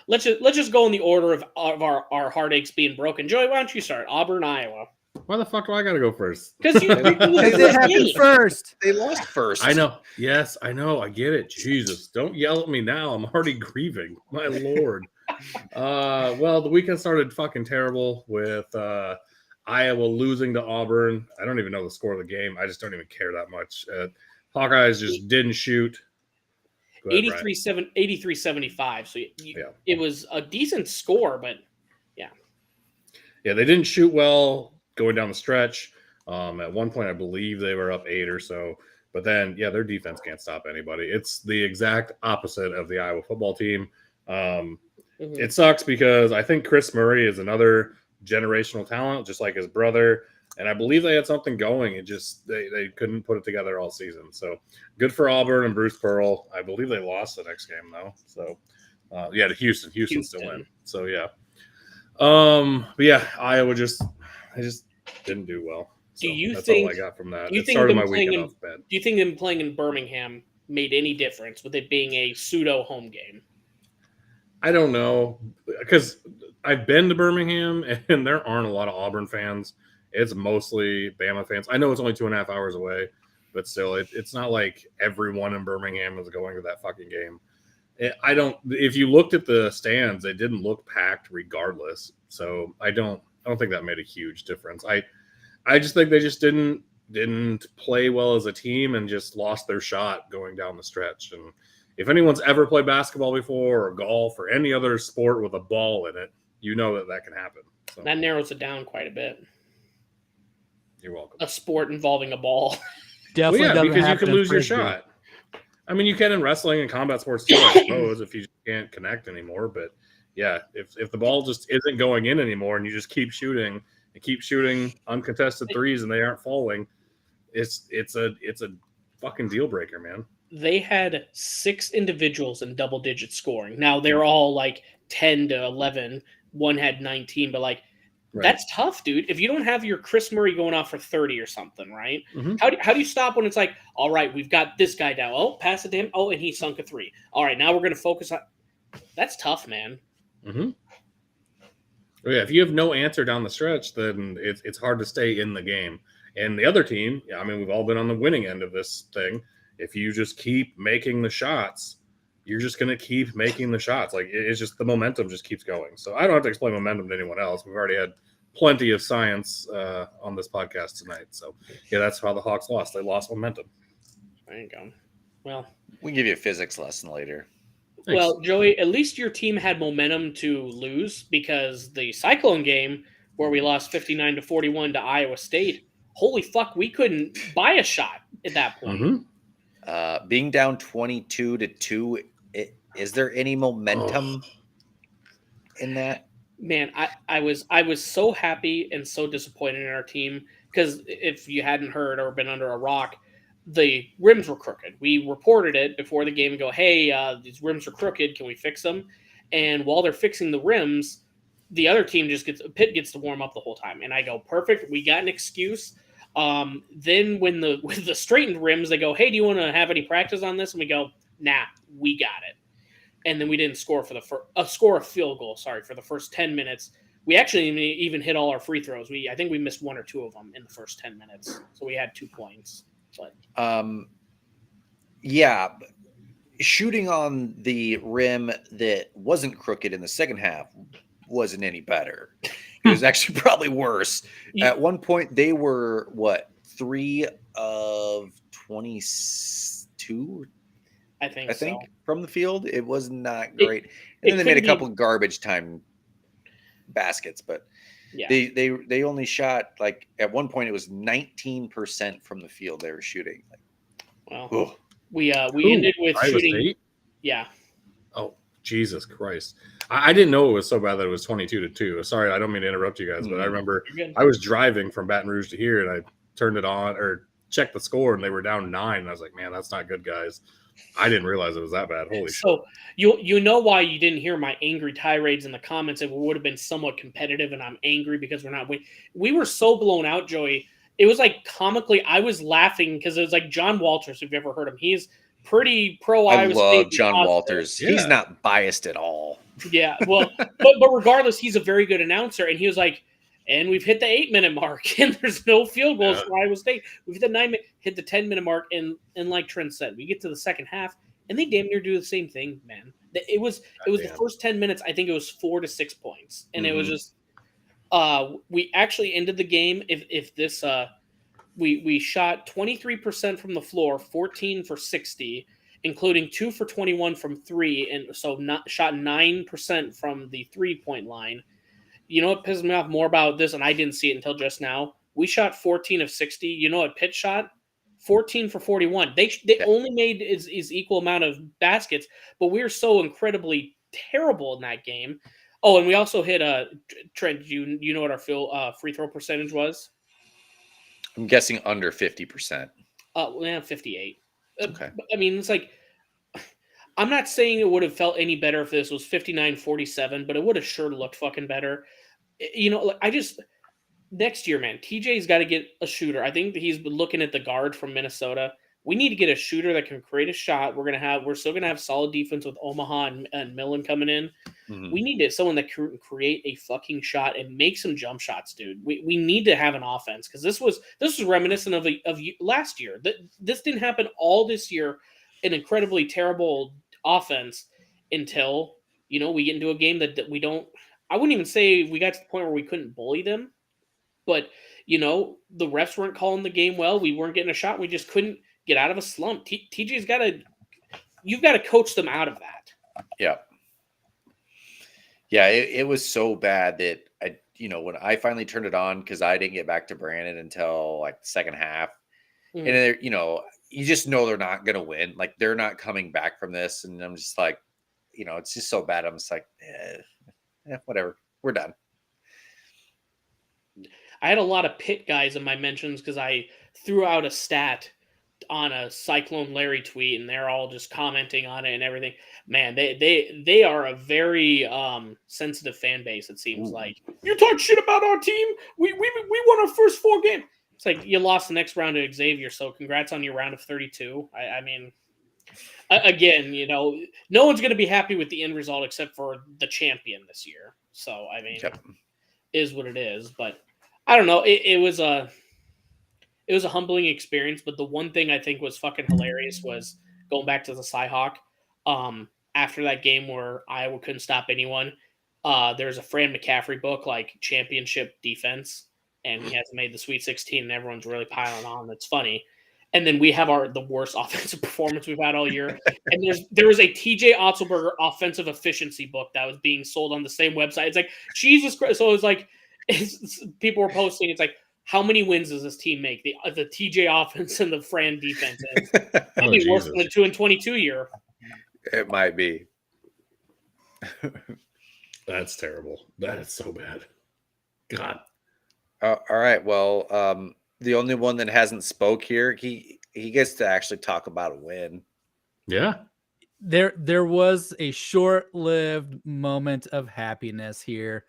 Let's just go in the order of our heartaches being broken. Joey, why don't you start? Auburn, Iowa. Why the fuck do I got to go first? Because It happened first. They lost first. I know. Yes, I know. I get it. Jesus, don't yell at me now. I'm already grieving. My Lord. Well, the weekend started fucking terrible with Iowa losing to Auburn. I don't even know the score of the game. I just don't even care that much. Hawkeyes just didn't shoot. 83-75. So it was a decent score, but yeah, they didn't shoot well going down the stretch. At one point, I believe they were up 8 or so. But then, their defense can't stop anybody. It's the exact opposite of the Iowa football team. It sucks because I think Chris Murray is another generational talent, just like his brother. And I believe they had something going. It just they couldn't put it together all season. So good for Auburn and Bruce Pearl. I believe they lost the next game though. So to Houston. Houston still win. So but Iowa just didn't do well. So that's all I got from that. It started my weekend off bad. Do you think them playing in Birmingham made any difference with it being a pseudo home game? I don't know because I've been to Birmingham and there aren't a lot of Auburn fans. It's mostly Bama fans. I know it's only 2.5 hours away, but still, it's not like everyone in Birmingham is going to that fucking game. If you looked at the stands, they didn't look packed regardless. So I don't think that made a huge difference. I just think they just didn't play well as a team and just lost their shot going down the stretch. And if anyone's ever played basketball before or golf or any other sport with a ball in it, you know that can happen. So. That narrows it down quite a bit. You're welcome. A sport involving a ball. Definitely because you can lose your shot. I mean, you can in wrestling and combat sports too, I suppose, if you can't connect anymore. But if the ball just isn't going in anymore and you just keep shooting uncontested threes and they aren't falling, it's a fucking deal breaker, man. They had 6 individuals in double-digit scoring. Now they're all like 10 to 11. One had 19, but right. That's tough, dude. If you don't have your Chris Murray going off for 30 or something, right? Mm-hmm. How do you stop when it's like, all right, we've got this guy down. Oh, pass it to him. Oh, and he sunk a 3. All right, now we're going to focus on. That's tough, man. Mm-hmm. Oh, yeah, if you have no answer down the stretch, then it's hard to stay in the game. And the other team, we've all been on the winning end of this thing. If you just keep making the shots, you're just going to keep making the shots. Like it's just the momentum just keeps going. So I don't have to explain momentum to anyone else. We've already had plenty of science on this podcast tonight. So yeah, that's how the Hawks lost. They lost momentum. There you go. Well, we can give you a physics lesson later. Thanks. Well, Joey, at least your team had momentum to lose, because the Cyclone game where we lost 59-41 to Iowa State, holy fuck, we couldn't buy a shot at that point. Mm-hmm. Being down 22-2, is there any momentum in that? Man, I was so happy and so disappointed in our team, because if you hadn't heard or been under a rock, the rims were crooked. We reported it before the game and go, hey, these rims are crooked. Can we fix them? And while they're fixing the rims, the other team Pitt gets to warm up the whole time. And I go, perfect. We got an excuse. Then with the straightened rims, they go, hey, do you want to have any practice on this? And we go, nah, we got it. And then we didn't score score a field goal. Sorry, for the first 10 minutes. We actually even hit all our free throws. I think we missed 1 or 2 of them in the first 10 minutes. So we had 2 points. But yeah, shooting on the rim that wasn't crooked in the second half wasn't any better. It was actually probably worse. At one point, they were 3 of 22. I think so. From the field. It was not great. And then they made a couple of garbage time baskets, but yeah. They only shot, like, at one point it was 19% from the field they were shooting. Well, we ended with Iowa shooting. State? Yeah. Oh, Jesus Christ. I didn't know it was so bad that it was 22-2. Sorry, I don't mean to interrupt you guys, but I remember I was driving from Baton Rouge to here, and I turned it on or checked the score, and they were down 9. And I was like, man, that's not good, guys. I didn't realize it was that bad. Holy shit. So you know why you didn't hear my angry tirades in the comments? It would have been somewhat competitive, and I'm angry because we're not winning. We were so blown out, Joey. It was like comically, I was laughing because it was like John Walters, if you ever heard him. He's pretty pro Iowa State. I love John Walters. Yeah. He's not biased at all. Yeah, well, but regardless, he's a very good announcer, and he was like, and we've hit the 8-minute mark, and there's no field goals for Iowa State. We've hit the 10-minute mark, and like Trent said, we get to the second half, and they damn near do the same thing, man. It was the first 10 minutes. I think it was 4 to 6 points, and it was just. We actually ended the game. If this we shot 23% from the floor, 14 for 60, including 2 for 21 from 3, and so shot 9% from the 3-point line. You know what pisses me off more about this, and I didn't see it until just now? We shot 14 of 60. You know what Pitt shot? 14 for 41. They only made is equal amount of baskets, but we were so incredibly terrible in that game. Oh, and we also hit Trent. You know what our free throw percentage was? I'm guessing under 50%. 58. Okay. I mean, it's like, I'm not saying it would have felt any better if this was 59-47, but it would have sure looked fucking better. You know, next year, man, TJ's got to get a shooter. I think he's been looking at the guard from Minnesota. We need to get a shooter that can create a shot. We're still gonna have solid defense with Omaha and Millen coming in. Mm-hmm. We need someone that can create a fucking shot and make some jump shots, dude. We need to have an offense, because this was reminiscent of last year. This didn't happen all this year. An incredibly terrible offense until we get into a game that we don't. I wouldn't even say we got to the point where we couldn't bully them, but the refs weren't calling the game well. We weren't getting a shot. We just couldn't get out of a slump. TJ's you've got to coach them out of that. Yeah. Yeah, it was so bad that when I finally turned it on, because I didn't get back to Brandon until like the second half, and you just know they're not going to win. Like, they're not coming back from this, and I'm just like, it's just so bad. I'm just like, whatever, we're done. I had a lot of Pitt guys in my mentions because I threw out a stat on a Cyclone Larry tweet, and they're all just commenting on it and everything. Man, they are a very sensitive fan base, it seems. Ooh. Like, you talk shit about our team. We won our first 4 games. It's like, you lost the next round to Xavier, so congrats on your round of 32. I mean, again, no one's going to be happy with the end result except for the champion this year. So, I mean, is what it is. But I don't know. It was a humbling experience, but the one thing I think was fucking hilarious was going back to the Cyhawk. after that game where Iowa couldn't stop anyone. There's a Fran McCaffrey book, like Championship Defense, and he hasn't made the Sweet 16, and everyone's really piling on. That's funny. And then we have the worst offensive performance we've had all year. And there was a TJ Otzelberger offensive efficiency book that was being sold on the same website. It's like, Jesus Christ. So it was like, people were posting, it's like, how many wins does this team make? The TJ offense and the Fran defense is. Probably worse than the 2-22 year. It might be. That's terrible. That is so bad. God. All right. Well, the only one that hasn't spoke here, he gets to actually talk about a win. Yeah. There was a short-lived moment of happiness here.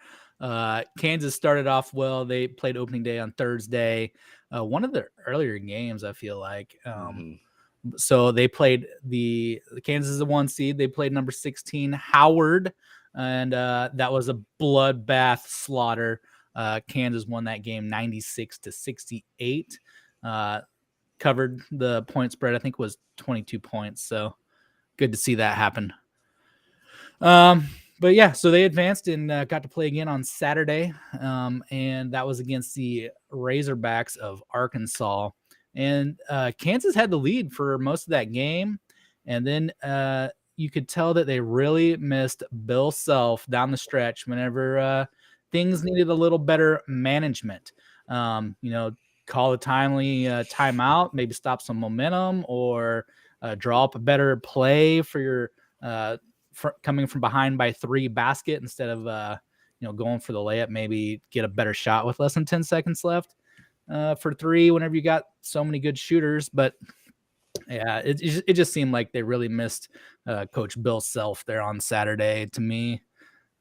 Kansas started off well. They played opening day on Thursday. One of the earlier games, I feel like. So they played the Kansas is a 1 seed. They played number 16 Howard, and that was a bloodbath slaughter. Kansas won that game 96-68. Covered the point spread. I think was 22 points. So good to see that happen. But yeah, so they advanced and got to play again on Saturday, and that was against the Razorbacks of Arkansas. And Kansas had the lead for most of that game, and then you could tell that they really missed Bill Self down the stretch whenever things needed a little better management. Call a timely timeout, maybe stop some momentum, or draw up a better play for your coming from behind by 3 basket instead of going for the layup. Maybe get a better shot with less than 10 seconds left for 3 whenever you got so many good shooters. But yeah, it just seemed like they really missed Coach Bill Self there on Saturday. To me,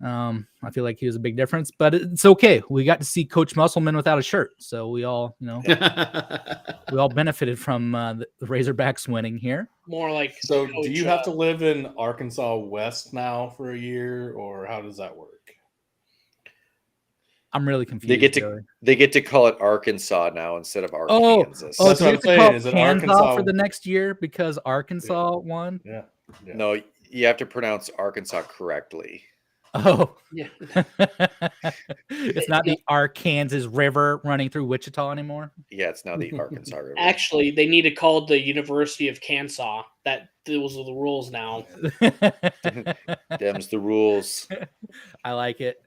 I feel like he was a big difference, but it's okay. We got to see Coach Musselman without a shirt, so we all we all benefited from the Razorbacks winning here. More like, so do you have to live in Arkansas West now for a year, or how does that work? I'm really confused. They get to call it Arkansas now instead of Arkansas. Oh, so you have to call it Arkansas for the next year because Arkansas won? Yeah. No, you have to pronounce Arkansas correctly. Oh, yeah. It's not the Arkansas River running through Wichita anymore. Yeah, it's now the Arkansas River. Actually, they need to call it the University of Kansas. Those are the rules now. Them's the rules. I like it.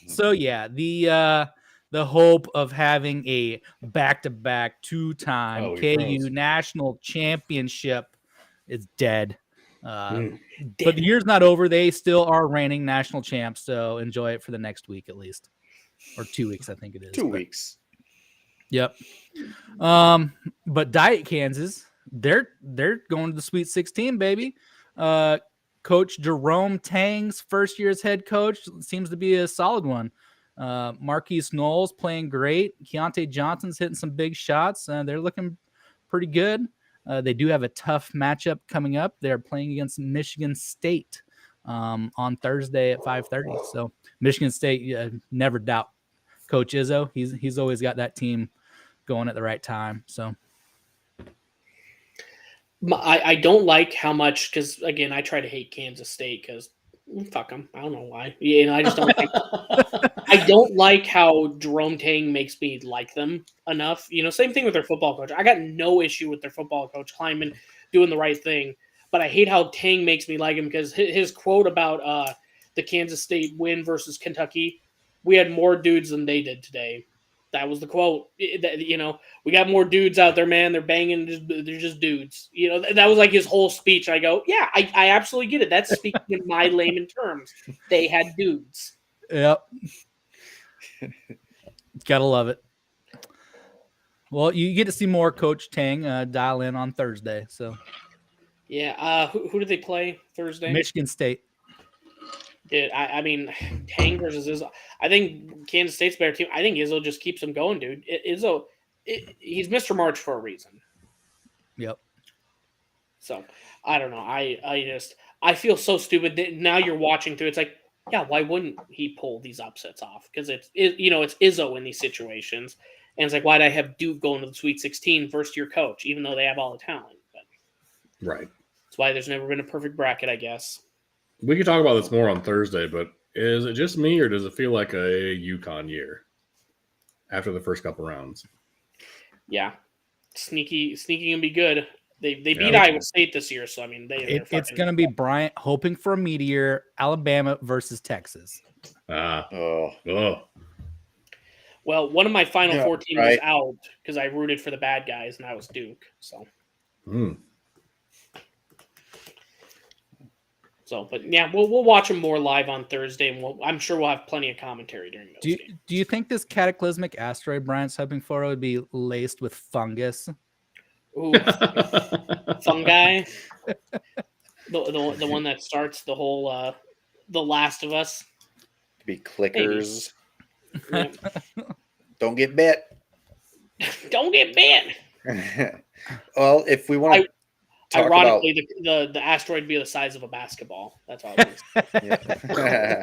So yeah, the hope of having a back-to-back 2-time KU national championship is dead. But the year's not over. They still are reigning national champs, so enjoy it for the next week at least, or 2 weeks, I think it is. 2 weeks. Yep. But Diet Kansas, they're going to the Sweet 16, baby. Coach Jerome Tang's first year as head coach seems to be a solid one. Marquise Knowles playing great. Keontae Johnson's hitting some big shots. They're looking pretty good. They do have a tough matchup coming up. They're playing against Michigan State on Thursday at 5:30. So Michigan State, never doubt Coach Izzo. He's always got that team going at the right time. So I don't like how much, because again, I try to hate Kansas State because fuck them. I don't know why. I just don't. I don't like how Jerome Tang makes me like them enough. Same thing with their football coach. I got no issue with their football coach Kleinman doing the right thing, but I hate how Tang makes me like him because his quote about the Kansas State win versus Kentucky, we had more dudes than they did today. That was the quote. We got more dudes out there, man. They're banging. They're just dudes. That was like his whole speech. I go, yeah, I absolutely get it. That's speaking in my layman terms. They had dudes. Yep. Gotta love it. Well, you get to see more Coach Tang dial in on Thursday. So, yeah. Who do they play Thursday? Michigan State. Dude, I mean, Tang versus Izzo. I think Kansas State's a better team. I think Izzo just keeps them going, dude. Izzo, he's Mr. March for a reason. Yep. So, I don't know. I feel so stupid that now you're watching through. It's like, yeah, why wouldn't he pull these upsets off? Because it's Izzo in these situations. And it's like, why'd I have Duke going to the Sweet 16 first-year coach, even though they have all the talent? But right. That's why there's never been a perfect bracket, I guess. We could talk about this more on Thursday, but is it just me or does it feel like a UConn year after the first couple rounds? Yeah, sneaky gonna be good. They beat Yeah. Iowa State this year, so I mean It's going to be Bryant hoping for a meteor, Alabama versus Texas. Oh, Well, one of my Final Yeah, Four teams right. is out because I rooted for the bad guys, and I was Duke. So, but yeah, we'll watch them more live on Thursday, and I'm sure we'll have plenty of commentary during those games. Do you think this cataclysmic asteroid Bryant's hoping for would be laced with fungus? Ooh, fungi, the one that starts the whole The Last of Us. could be clickers. Yeah. Don't get bit. Don't get bit. Well, if we want to talk Ironically, the asteroid would be the size of a basketball. That's all it is. about,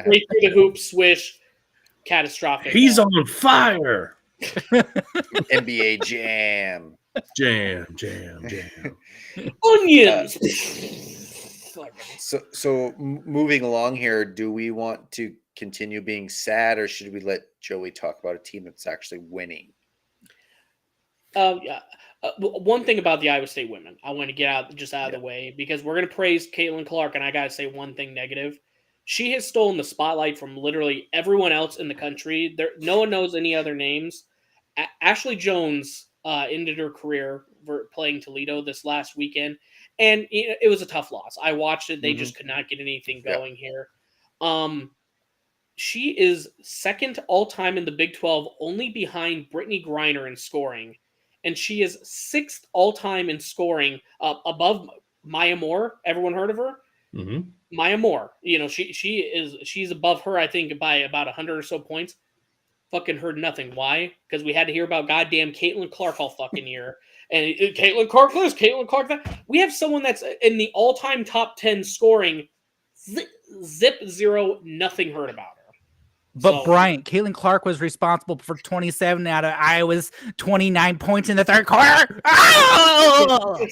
Right through the hoop, swish, catastrophic. He's on fire. NBA Jam. Jam. Onions. So moving along here, do we want to continue being sad, or should we let Joey talk about a team that's actually winning? Yeah. One thing about the Iowa State women, I want to get out of the way because we're going to praise Caitlin Clark, and I got to say one thing negative. She has stolen the spotlight from literally everyone else in the country. No one knows any other names. Ashley Jones ended her career playing Toledo this last weekend, and it was a tough loss. I watched it. They just could not get anything going here. She is second all-time in the Big 12, only behind Brittany Griner in scoring. And she is sixth all-time in scoring, above Maya Moore. Everyone heard of her? Mm-hmm. Maya Moore. She's above her, I think, by about 100 or so points. Fucking heard nothing. Why? Because we had to hear about goddamn Caitlin Clark all fucking year. And Caitlin Clark this, Caitlin Clark that. We have someone that's in the all-time top 10 scoring. Zip zero, nothing heard about her. But Bryant, Caitlin Clark was responsible for 27 out of Iowa's 29 points in the third quarter. Oh!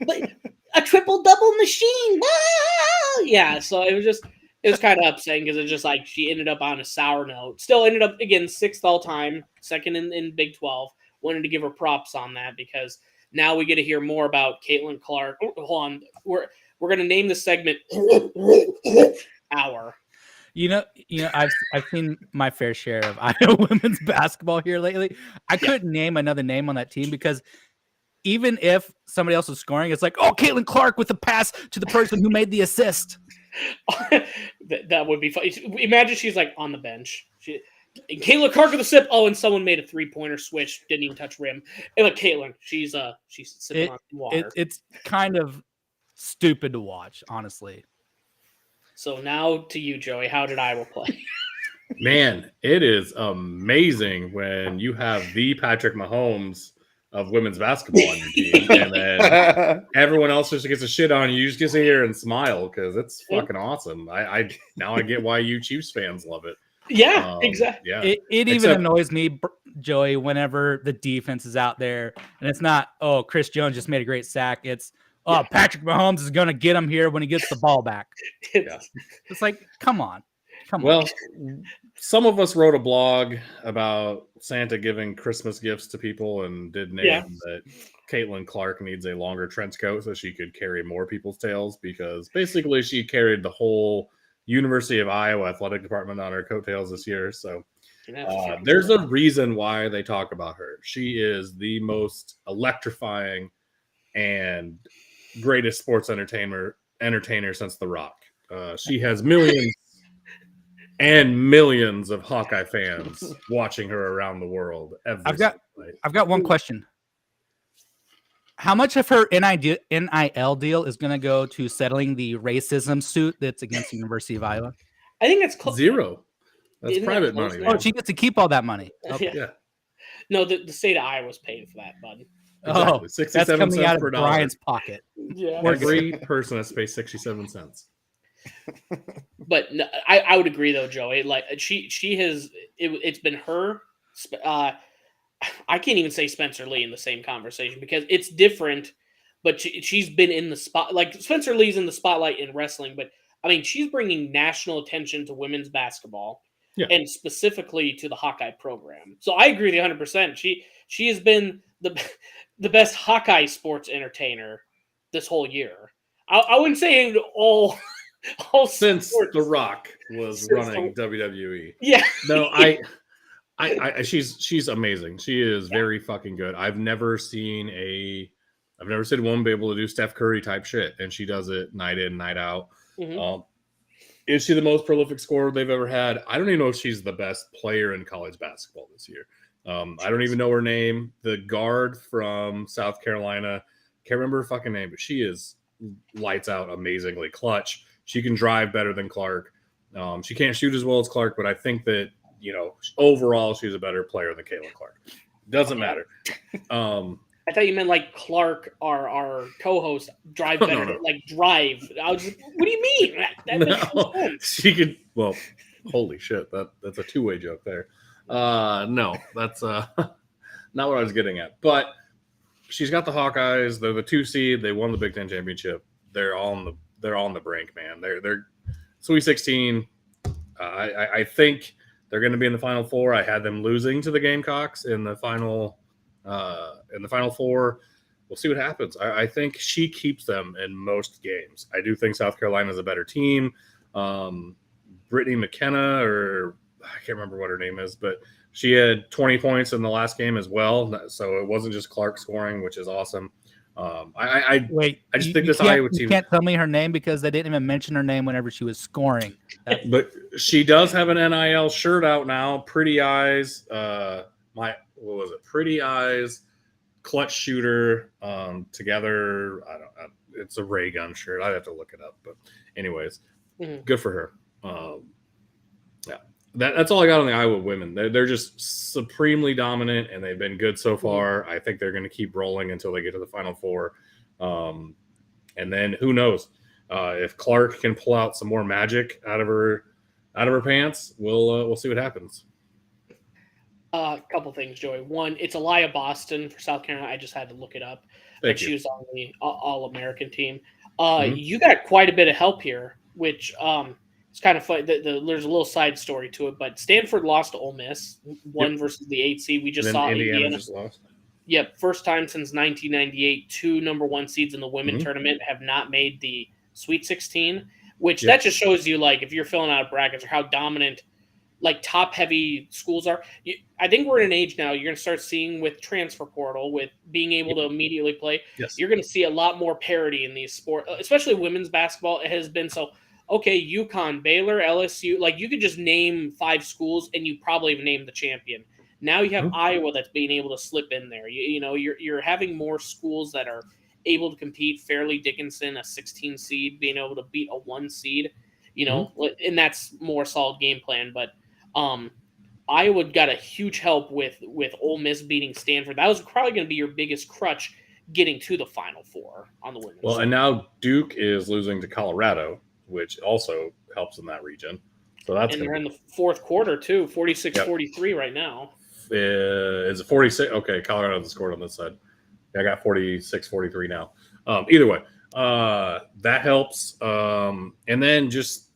But a triple-double machine. Whoa! Yeah, so it was kind of upsetting because it's just like she ended up on a sour note. Still ended up, again, sixth all-time, second in Big 12. Wanted to give her props on that because now we get to hear more about Caitlin Clark. Hold on. We're going to name the segment Hour. You know, I've seen my fair share of Iowa women's basketball here lately. I couldn't name another name on that team because even if somebody else was scoring, it's like, oh, Caitlin Clark with the pass to the person who made the assist. That would be funny. Imagine she's like on the bench. Caitlin Clark with a sip. Oh, and someone made a 3-pointer switch, didn't even touch rim. And look, Caitlin, she's sipping on some water. It's kind of stupid to watch, honestly. So now to you, Joey. How did Iowa play? Man, it is amazing when you have the Patrick Mahomes of women's basketball on your team, and then everyone else just gets a shit on you. You just get to sit here and smile because it's fucking awesome. I now I get why you Chiefs fans love it. Yeah, exactly. Yeah, it even annoys me, Joey, whenever the defense is out there and it's not, oh, Chris Jones just made a great sack. It's, oh, Patrick Mahomes is going to get him here when he gets the ball back. It's like, come on. Well, some of us wrote a blog about Santa giving Christmas gifts to people and did name that Caitlin Clark needs a longer trench coat so she could carry more people's tails because basically she carried the whole University of Iowa athletic department on her coattails this year. So there's a reason why they talk about her. She is the most electrifying and greatest sports entertainer since The Rock. She has millions and millions of Hawkeye fans watching her around the world. I've got one question. How much of her NIL deal is going to go to settling the racism suit that's against the University of Iowa? I think it's zero. That's Isn't private that money. Oh, she gets to keep all that money. Okay. Yeah. No, the state of Iowa's paying for that, bud. Exactly. Oh, 67 that's coming cents out of per dollar. Brian's pocket. Yeah. Every person has to pay 67 cents. But no, I would agree though, Joey. Like she has it's been her. I can't even say Spencer Lee in the same conversation because it's different. But she's been in the spot. Like Spencer Lee's in the spotlight in wrestling, but I mean, she's bringing national attention to women's basketball, Yeah. and specifically to the Hawkeye program. So I agree with you 100%. She has been the best Hawkeye sports entertainer this whole year. I wouldn't say all Since sports. The Rock was Since running WWE. Yeah. No, she's amazing. She is very fucking good. I've never seen a woman be able to do Steph Curry type shit, and she does it night in, night out. Mhm. Is she the most prolific scorer they've ever had? I don't even know if she's the best player in college basketball this year. I don't even know her name. The guard from South Carolina, can't remember her fucking name, but she is lights out, amazingly clutch. She can drive better than Clark. She can't shoot as well as Clark, but I think that, overall she's a better player than Caitlin Clark. Doesn't matter. I thought you meant like Clark, our co-host, drive better. No. Like drive. I was like, what do you mean? That makes no sense. She could. Well, holy shit, that's a two-way joke there. No, that's not what I was getting at. But she's got the Hawkeyes. They're the 2 seed. They won the Big Ten championship. They're on the brink, man. They're Sweet 16. I think they're going to be in the Final Four. I had them losing to the Gamecocks in the Final Four. We'll see what happens. I think she keeps them in most games. I do think South Carolina is a better team. Brittany McKenna, or I can't remember what her name is, but she had 20 points in the last game as well. So it wasn't just Clark scoring, which is awesome. I just think this Iowa team. You can't tell me her name because they didn't even mention her name whenever she was scoring. But she does have an NIL shirt out now. Pretty Eyes. What was it? Pretty Eyes, clutch shooter. Together. I don't know. It's a ray gun shirt. I'd have to look it up. But anyways, good for her. Yeah. That's all I got on the Iowa women. They're just supremely dominant, and they've been good so far. I think they're going to keep rolling until they get to the Final Four. And then who knows if Clark can pull out some more magic out of her pants. We'll see what happens. A couple things, Joey. One, it's Aliyah Boston for South Carolina. I just had to look it up. Thank She you. was on the All-American team. You got quite a bit of help here, which it's kind of fun. There's a little side story to it, but Stanford lost to Ole Miss, one versus the 8 seed. We just And saw then Indiana just lost. Yep, first time since 1998, 2 number 1 seeds in the women tournament have not made the Sweet 16, which that just shows you, like, if you're filling out brackets or how dominant, like, top-heavy schools are. I think we're in an age now you're going to start seeing with transfer portal, with being able to immediately play. Yes. You're going to see a lot more parity in these sports, especially women's basketball. It has been so. Okay, UConn, Baylor, LSU, like you could just name 5 schools and you probably have named the champion. Now you have Iowa that's being able to slip in there. You're having more schools that are able to compete. Fairleigh Dickinson, a 16 seed, being able to beat a 1 seed, and that's more solid game plan. But Iowa got a huge help with Ole Miss beating Stanford. That was probably going to be your biggest crutch getting to the Final Four on the women's side. And now Duke is losing to Colorado, which also helps in that region. So that's and they're in the fourth quarter too, 46-43 right now. Is it 46? Okay, Colorado hasn't scored on this side. I got 46-43 now. Either way, that helps. And then just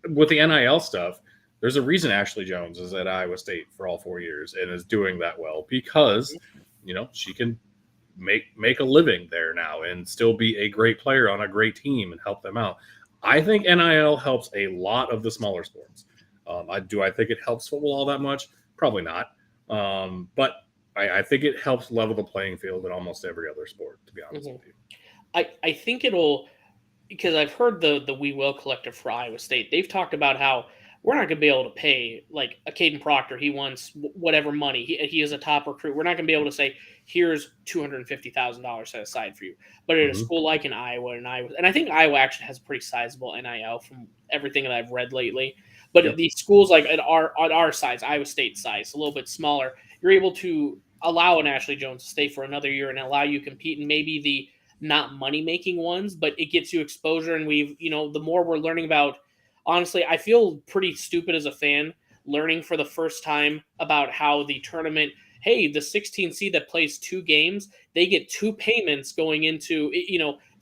with the NIL stuff, there's a reason Ashley Jones is at Iowa State for all 4 years and is doing that well because, she can make a living there now and still be a great player on a great team and help them out. I think NIL helps a lot of the smaller sports. Do I think it helps football all that much? Probably not. But I think it helps level the playing field in almost every other sport, to be honest with you. I think it'll, because I've heard the We Will Collective for Iowa State. They've talked about how we're not going to be able to pay, like, a Caden Proctor. He wants whatever money. He is a top recruit. We're not going to be able to say, here's $250,000 set aside for you. But at a school like in Iowa, and I think Iowa actually has a pretty sizable NIL from everything that I've read lately. But these schools, like at our size, Iowa State size, a little bit smaller, you're able to allow an Ashley Jones to stay for another year and allow you to compete in maybe the not money-making ones, but it gets you exposure. And the more we're learning about, honestly, I feel pretty stupid as a fan learning for the first time about how the tournament, hey, the 16 seed that plays 2 games, they get 2 payments going into,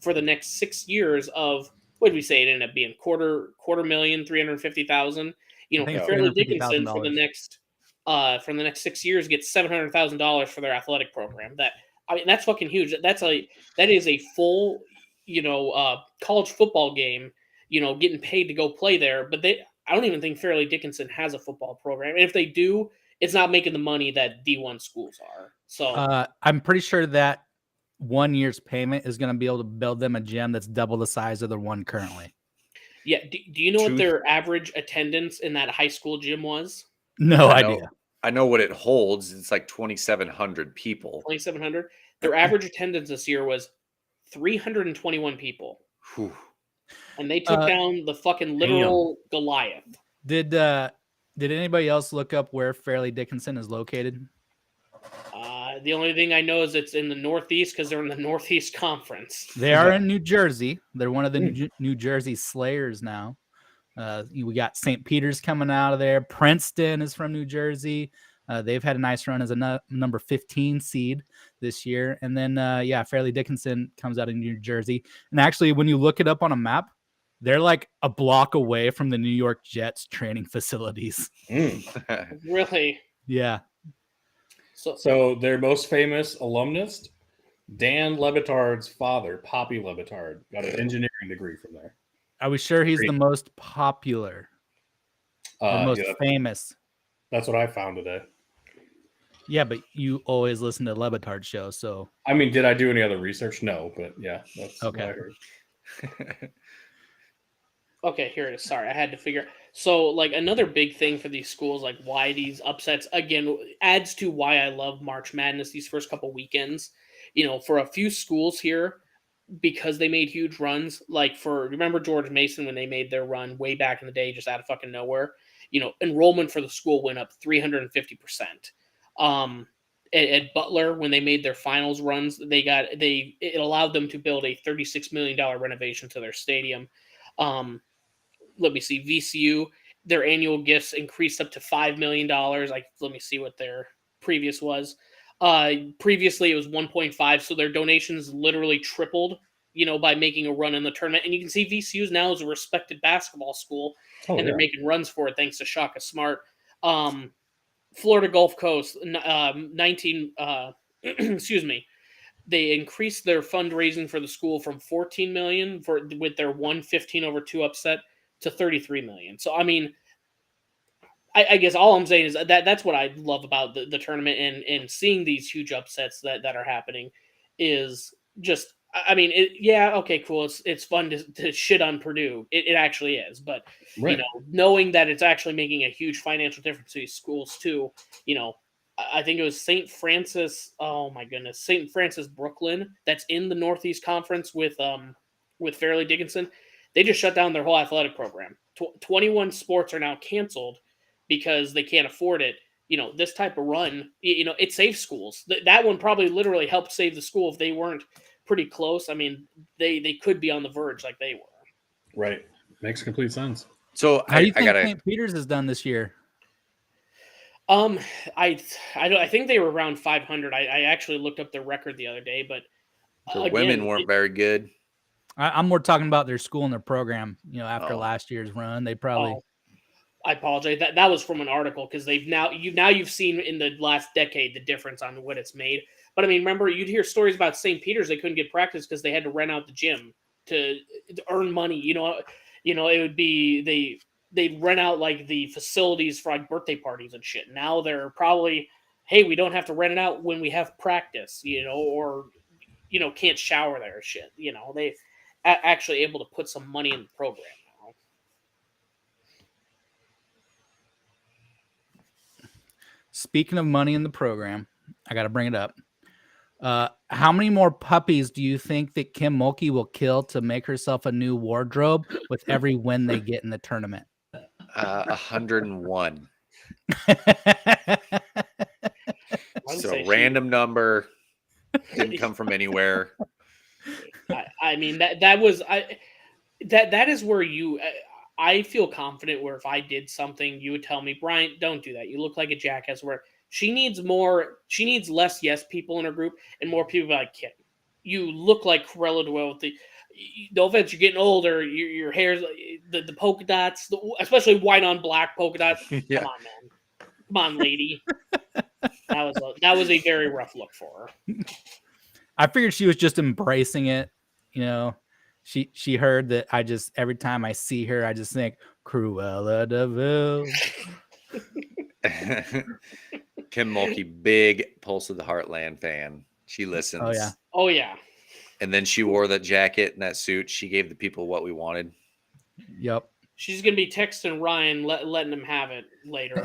for the next 6 years of what did we say? It ended up being quarter million, 350,000. I think it's Fairleigh Dickinson for the $350,000. next 6 years gets $700,000 for their athletic program. That's fucking huge. That is a full, college football game. Getting paid to go play there. But I don't even think Fairleigh Dickinson has a football program, and if they do, it's not making the money that D1 schools are. So I'm pretty sure that 1 year's payment is going to be able to build them a gym that's double the size of the one currently. yeah, do you know what their average attendance in that high school gym was? No idea. I know what it holds. It's like 2,700 people. 2,700. Their average attendance this year was 321 people. Whew. And they took down the fucking literal Goliath. Did anybody else look up where Fairleigh Dickinson is located? The only thing I know is it's in the Northeast because they're in the Northeast Conference. They are in New Jersey. They're one of the New Jersey Slayers now. We got St. Peter's coming out of there. Princeton is from New Jersey. They've had a nice run as a number 15 seed this year. And then, Fairleigh Dickinson comes out of New Jersey. And actually, when you look it up on a map, they're like a block away from the New York Jets training facilities. Really? Yeah. So their most famous alumnus, Dan Lebitard's father, Poppy Lebitard, got an engineering degree from there. Are we sure he's the most popular? The most famous? That's what I found today. Yeah, but you always listen to Lebitard's show, so. I mean, did I do any other research? No, but yeah, that's okay. What I heard. Okay, here it is. Sorry, I had to figure. So, like, another big thing for these schools, like why these upsets, again, adds to why I love March Madness these first couple weekends. For a few schools here, because they made huge runs, like remember George Mason when they made their run way back in the day, just out of fucking nowhere? Enrollment for the school went up 350%. At Butler, when they made their finals runs, it allowed them to build a $36 million renovation to their stadium. Let me see. VCU, their annual gifts increased up to $5 million. Let me see what their previous was. Previously, it was 1.5, so their donations literally tripled, by making a run in the tournament. And you can see VCU's now is a respected basketball school, and they're making runs for it thanks to Shaka Smart. Florida Gulf Coast, excuse me. They increased their fundraising for the school from $14 million with their 115-2 upset to $33 million. So, I mean, I guess all I'm saying is that's what I love about the tournament and seeing these huge upsets that are happening is just, I mean, okay, cool. It's fun to shit on Purdue. It actually is. But, knowing that it's actually making a huge financial difference to these schools too, I think it was St. Francis. Oh my goodness, St. Francis Brooklyn. That's in the Northeast Conference with Fairleigh Dickinson. They just shut down their whole athletic program. 21 sports are now canceled because they can't afford it. This type of run, it saves schools. That one probably literally helped save the school if they weren't pretty close. I mean, they could be on the verge like they were. Right, makes complete sense. So how do you think St. Peter's has done this year? I think they were around 500. I actually looked up their record the other day, but the women weren't very good. I'm more talking about their school and their program. After last year's run, they probably. I apologize. That was from an article because you've seen in the last decade the difference on what it's made. But I mean, remember you'd hear stories about St. Peter's. They couldn't get practice because they had to rent out the gym to earn money. It would be they'd rent out like the facilities for like birthday parties and shit. Now they're probably, hey, we don't have to rent it out when we have practice, or can't shower there or shit. They actually able to put some money in the program now. Speaking of money in the program, I got to bring it up. How many more puppies do you think that Kim Mulkey will kill to make herself a new wardrobe with every win they get in the tournament? 101. So random number, didn't come from anywhere. I mean that is where I feel confident where if I did something, you would tell me, Brian, don't do that. You look like a jackass. Where she needs less yes people in her group and more people like Kim. You look like Corella Dwell with no offense, you're getting older. Your hair's the polka dots, especially white on black polka dots. Yeah. Come on, man. Come on, lady. That was a very rough look for her. I figured she was just embracing it. You know, she heard that every time I see her, I just think Cruella de Vil. Kim Mulkey, big Pulse of the Heartland fan. She listens. Oh yeah. Oh yeah. And then she wore that jacket and that suit. She gave the people what we wanted. Yep. She's gonna be texting Ryan, letting him have it later.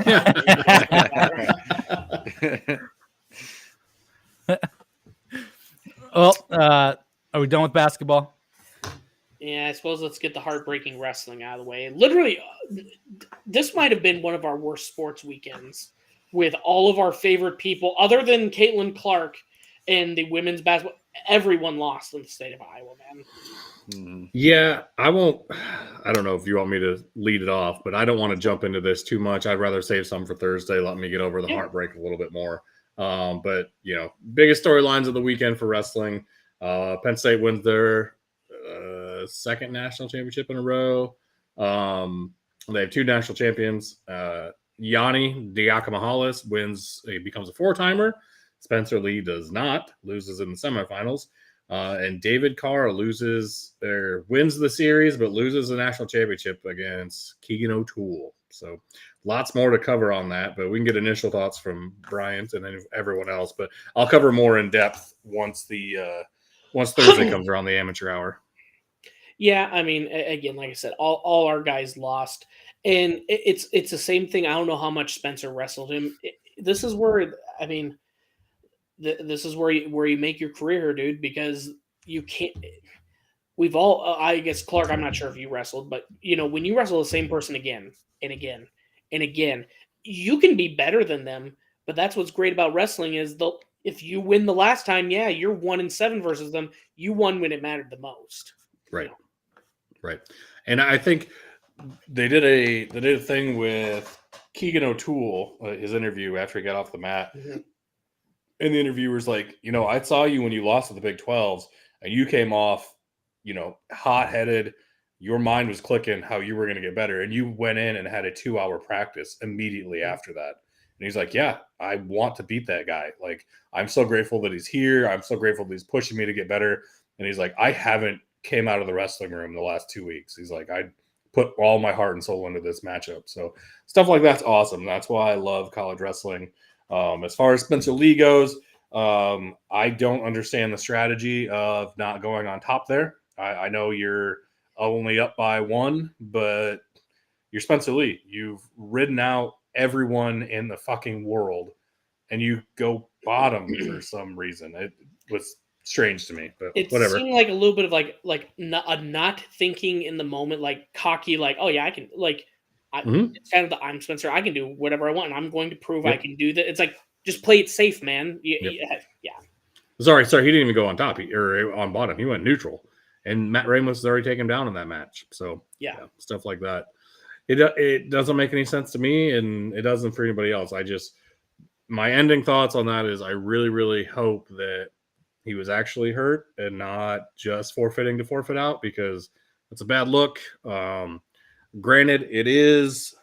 Well, are we done with basketball? Yeah, I suppose let's get the heartbreaking wrestling out of the way. Literally, this might have been one of our worst sports weekends with all of our favorite people, other than Caitlin Clark and the women's basketball. Everyone lost in the state of Iowa, man. Mm-hmm. Yeah, I don't know if you want me to lead it off, but I don't want to jump into this too much. I'd rather save some for Thursday. Let me get over the heartbreak a little bit more. But, biggest storylines of the weekend for wrestling. Penn State wins their second national championship in a row. They have two national champions. Yanni Diakomahalis becomes a four-timer. Spencer Lee does not, loses in the semifinals. And David Carr wins the series, but loses the national championship against Keegan O'Toole. So lots more to cover on that, but we can get initial thoughts from Bryant and then everyone else. But I'll cover more in depth once Thursday comes around, the amateur hour. Yeah, I mean, again, like I said, all our guys lost, and it's the same thing. I don't know how much Spencer wrestled him. This is where, I mean, this is where you make your career, dude, because you can't. We've all, I guess, Clark, I'm not sure if you wrestled, but when you wrestle the same person again and again and again, you can be better than them. But that's what's great about wrestling is if you win the last time, yeah, you're 1-7 versus them. You won when it mattered the most. Right. Right. And I think they did a thing with Keegan O'Toole, his interview after he got off the mat. Mm-hmm. And the interviewer's like, I saw you when you lost to the Big 12s and you came off, hot-headed. Your mind was clicking how you were going to get better. And you went in and had a 2-hour practice immediately after that. And he's like, yeah, I want to beat that guy. Like, I'm so grateful that he's here. I'm so grateful that he's pushing me to get better. And he's like, I haven't came out of the wrestling room the last 2 weeks. He's like, I put all my heart and soul into this matchup. So stuff like that's awesome. That's why I love college wrestling. As far as Spencer Lee goes, I don't understand the strategy of not going on top there. I know you're only up by 1, but you're Spencer Lee. You've ridden out everyone in the fucking world, and you go bottom for some reason. It was strange to me, but whatever. It seemed like a little bit of like not thinking in the moment, like cocky, like, oh yeah, I can, like, it's kind of I'm Spencer. I can do whatever I want, and I'm going to prove I can do that. It's like, just play it safe, man. Yeah. Sorry, he didn't even go on top or on bottom. He went neutral, and Matt Ramos has already taken him down in that match. So yeah, stuff like that. It doesn't make any sense to me, and it doesn't for anybody else. My ending thoughts on that is I really, really hope that he was actually hurt and not just forfeiting to forfeit out, because it's a bad look. Granted, it is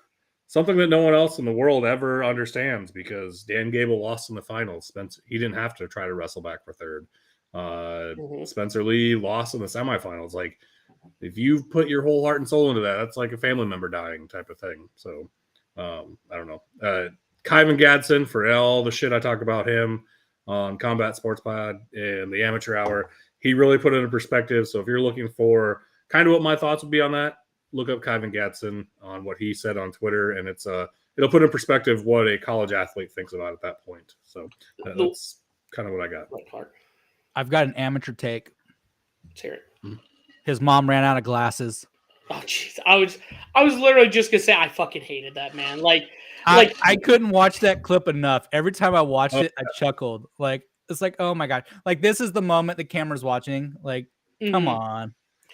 something that no one else in the world ever understands, because Dan Gable lost in the finals. Spencer, he didn't have to try to wrestle back for third. Spencer Lee lost in the semifinals. Like, if you put your whole heart and soul into that, that's like a family member dying type of thing. So I don't know. Kyvan Gadsden, for all the shit I talk about him on Combat Sports Pod and the Amateur Hour, he really put it into perspective. So if you're looking for kind of what my thoughts would be on that, look up Kyvan Gadsden on what he said on Twitter, and it'll put in perspective what a college athlete thinks about at that point. So that's kind of what I got. I've got an amateur take. Let's hear it. His mom ran out of glasses. Oh jeez, I was literally just gonna say I fucking hated that, man. I couldn't watch that clip enough. Every time I watched it, I chuckled. Like, it's like, oh my god, like this is the moment the camera's watching. Like, come on.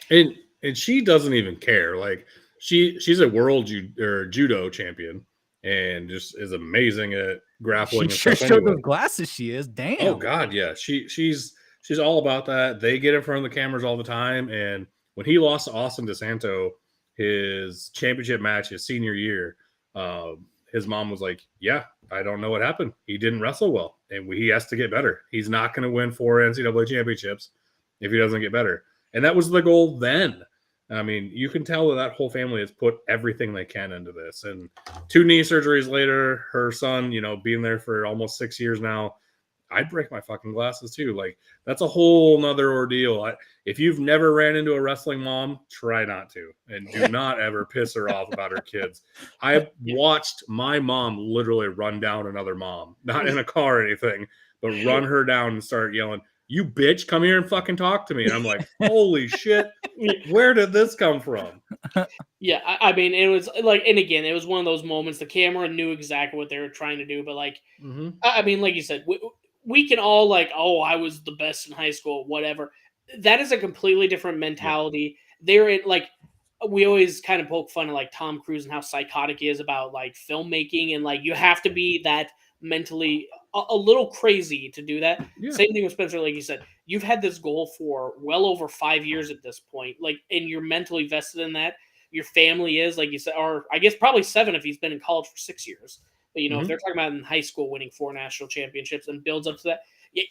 And she doesn't even care. Like, she's a world judo champion and just is amazing at grappling. She sure showed those glasses. She is. Damn. Oh god, yeah. She's She's all about that. They get in front of the cameras all the time. And when he lost to Austin DeSanto, his championship match, his senior year, his mom was like, yeah, I don't know what happened. He didn't wrestle well, and he has to get better. He's not going to win 4 NCAA championships if he doesn't get better. And that was the goal then. I mean, you can tell that whole family has put everything they can into this. And 2 knee surgeries later, her son, being there for almost 6 years now, I'd break my fucking glasses too. Like, that's a whole nother ordeal. If you've never ran into a wrestling mom, try not to, and do not ever piss her off about her kids. I watched my mom literally run down another mom, not in a car or anything, but run her down and start yelling, "You bitch, come here and fucking talk to me." And I'm like, holy shit, where did this come from? Yeah, I mean, it was like, and again, it was one of those moments. The camera knew exactly what they were trying to do, but like, I mean, like you said, we can all like, oh, I was the best in high school, whatever. That is a completely different mentality. They're in, like, we always kind of poke fun at like Tom Cruise and how psychotic he is about like filmmaking, and like you have to be that mentally a little crazy to do that. Yeah. Same thing with Spencer, like you said, you've had this goal for well over 5 years at this point, like, and you're mentally vested in that. Your family is, like you said, or I guess probably 7 if he's been in college for 6 years. But if they're talking about in high school winning 4 national championships and builds up to that,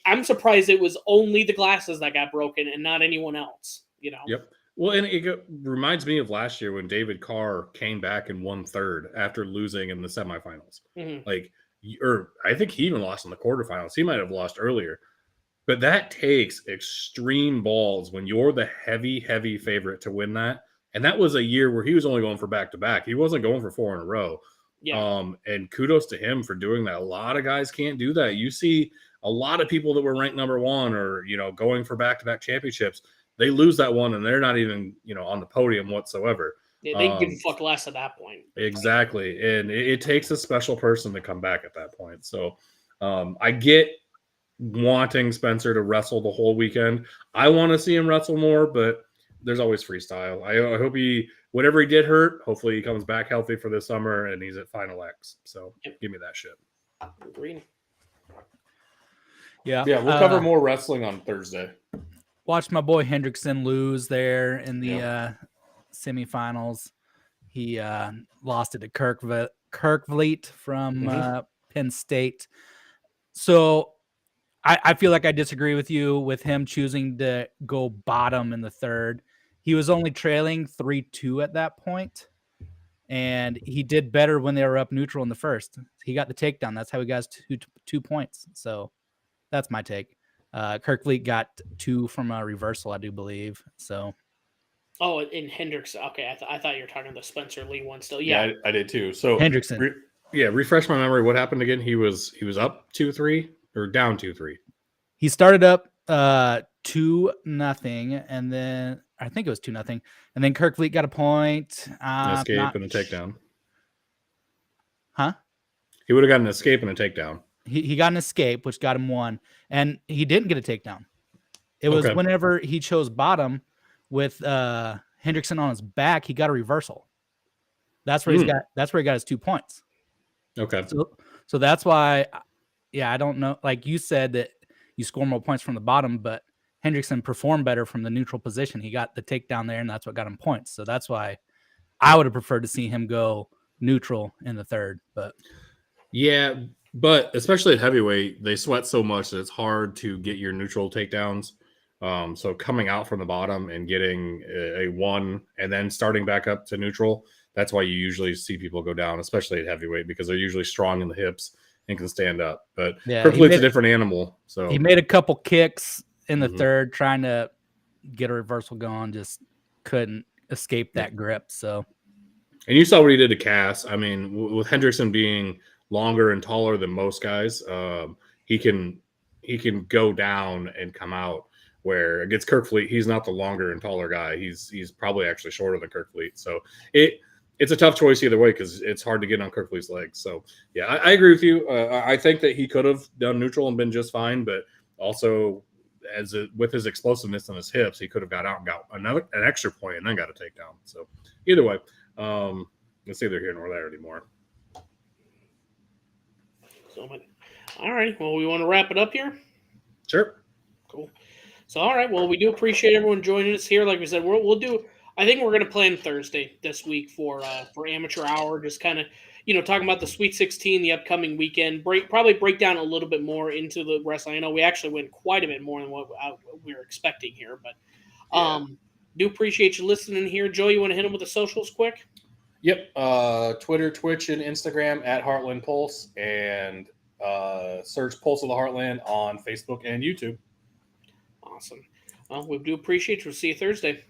I'm surprised it was only the glasses that got broken and not anyone else. Yep. Well, and it reminds me of last year when David Carr came back and won 3rd after losing in the semifinals. Like, or I think he even lost in the quarterfinals. He might have lost earlier. But that takes extreme balls when you're the heavy favorite to win that. And that was a year where he was only going for back-to-back. He wasn't going for 4 in a row. Yeah. And kudos to him for doing that. A lot of guys can't do that. You see a lot of people that were ranked number 1 or, going for back-to-back championships. They lose that one and they're not even, on the podium whatsoever. Yeah, they give a fuck less at that point. Exactly. And it takes a special person to come back at that point. So I get wanting Spencer to wrestle the whole weekend. I want to see him wrestle more, but there's always freestyle. I hope whatever he did hurt, hopefully he comes back healthy for this summer and he's at Final X. So give me that shit. Agreed. Yeah. Yeah, we'll cover more wrestling on Thursday. Watched my boy Hendrickson lose there in the semifinals. He lost it to Kirkvliet from Penn State. So I feel like I disagree with you with him choosing to go bottom in the 3rd. He was only trailing 3-2 at that point, and he did better when they were up neutral in the 1st. He got the takedown. That's how he got his 2 points. So that's my take. Kirkvliet got 2 from a reversal, I do believe. So. Oh, in Hendricks. Okay, I thought you were talking the Spencer Lee one still. Yeah, I did too. So Hendrickson. Refresh my memory. What happened again? He was up 2-3 or down 2-3. He started up 2-0, and then I think it was 2-0, and then Kirkvliet got a point. Escape and a takedown. Huh? He would have got an escape and a takedown. He got an escape, which got him 1, and he didn't get a takedown. It was whenever he chose bottom with Hendrickson on his back, he got a reversal. That's where That's where he got his 2 points. Okay. So that's why. Yeah, I don't know. Like you said that you score more points from the bottom, but Hendrickson performed better from the neutral position. He got the takedown there, and that's what got him points. So that's why I would have preferred to see him go neutral in the 3rd. But yeah, but especially at heavyweight, they sweat so much that it's hard to get your neutral takedowns. So coming out from the bottom and getting a 1 and then starting back up to neutral, that's why you usually see people go down, especially at heavyweight, because they're usually strong in the hips and can stand up. But Kirkvliet's a different animal. So he made a couple kicks in the 3rd trying to get a reversal going, just couldn't escape that grip. So, and you saw what he did to Cass. I mean, with Hendrickson being longer and taller than most guys, he can go down and come out. Where against Kirkvliet, he's not the longer and taller guy. He's probably actually shorter than Kirkvliet. So it's a tough choice either way because it's hard to get on Kirkvliet's legs. So, yeah, I agree with you. I think that he could have done neutral and been just fine, but also with his explosiveness on his hips, he could have got out and got an extra point and then got a takedown. So, either way, it's neither here nor there anymore. So, all right. Well, we want to wrap it up here? Sure. Cool. So, all right. Well, we do appreciate everyone joining us here. Like we said, we'll do. I think we're going to plan Thursday this week for amateur hour. Just kind of talking about the Sweet 16, the upcoming weekend. Probably break down a little bit more into the wrestling. I know we actually went quite a bit more than what we were expecting here, but do appreciate you listening here. Joe, you want to hit them with the socials quick? Yep. Twitter, Twitch, and Instagram at Heartland Pulse, and search Pulse of the Heartland on Facebook and YouTube. Awesome. Well, we do appreciate you. We'll see you Thursday.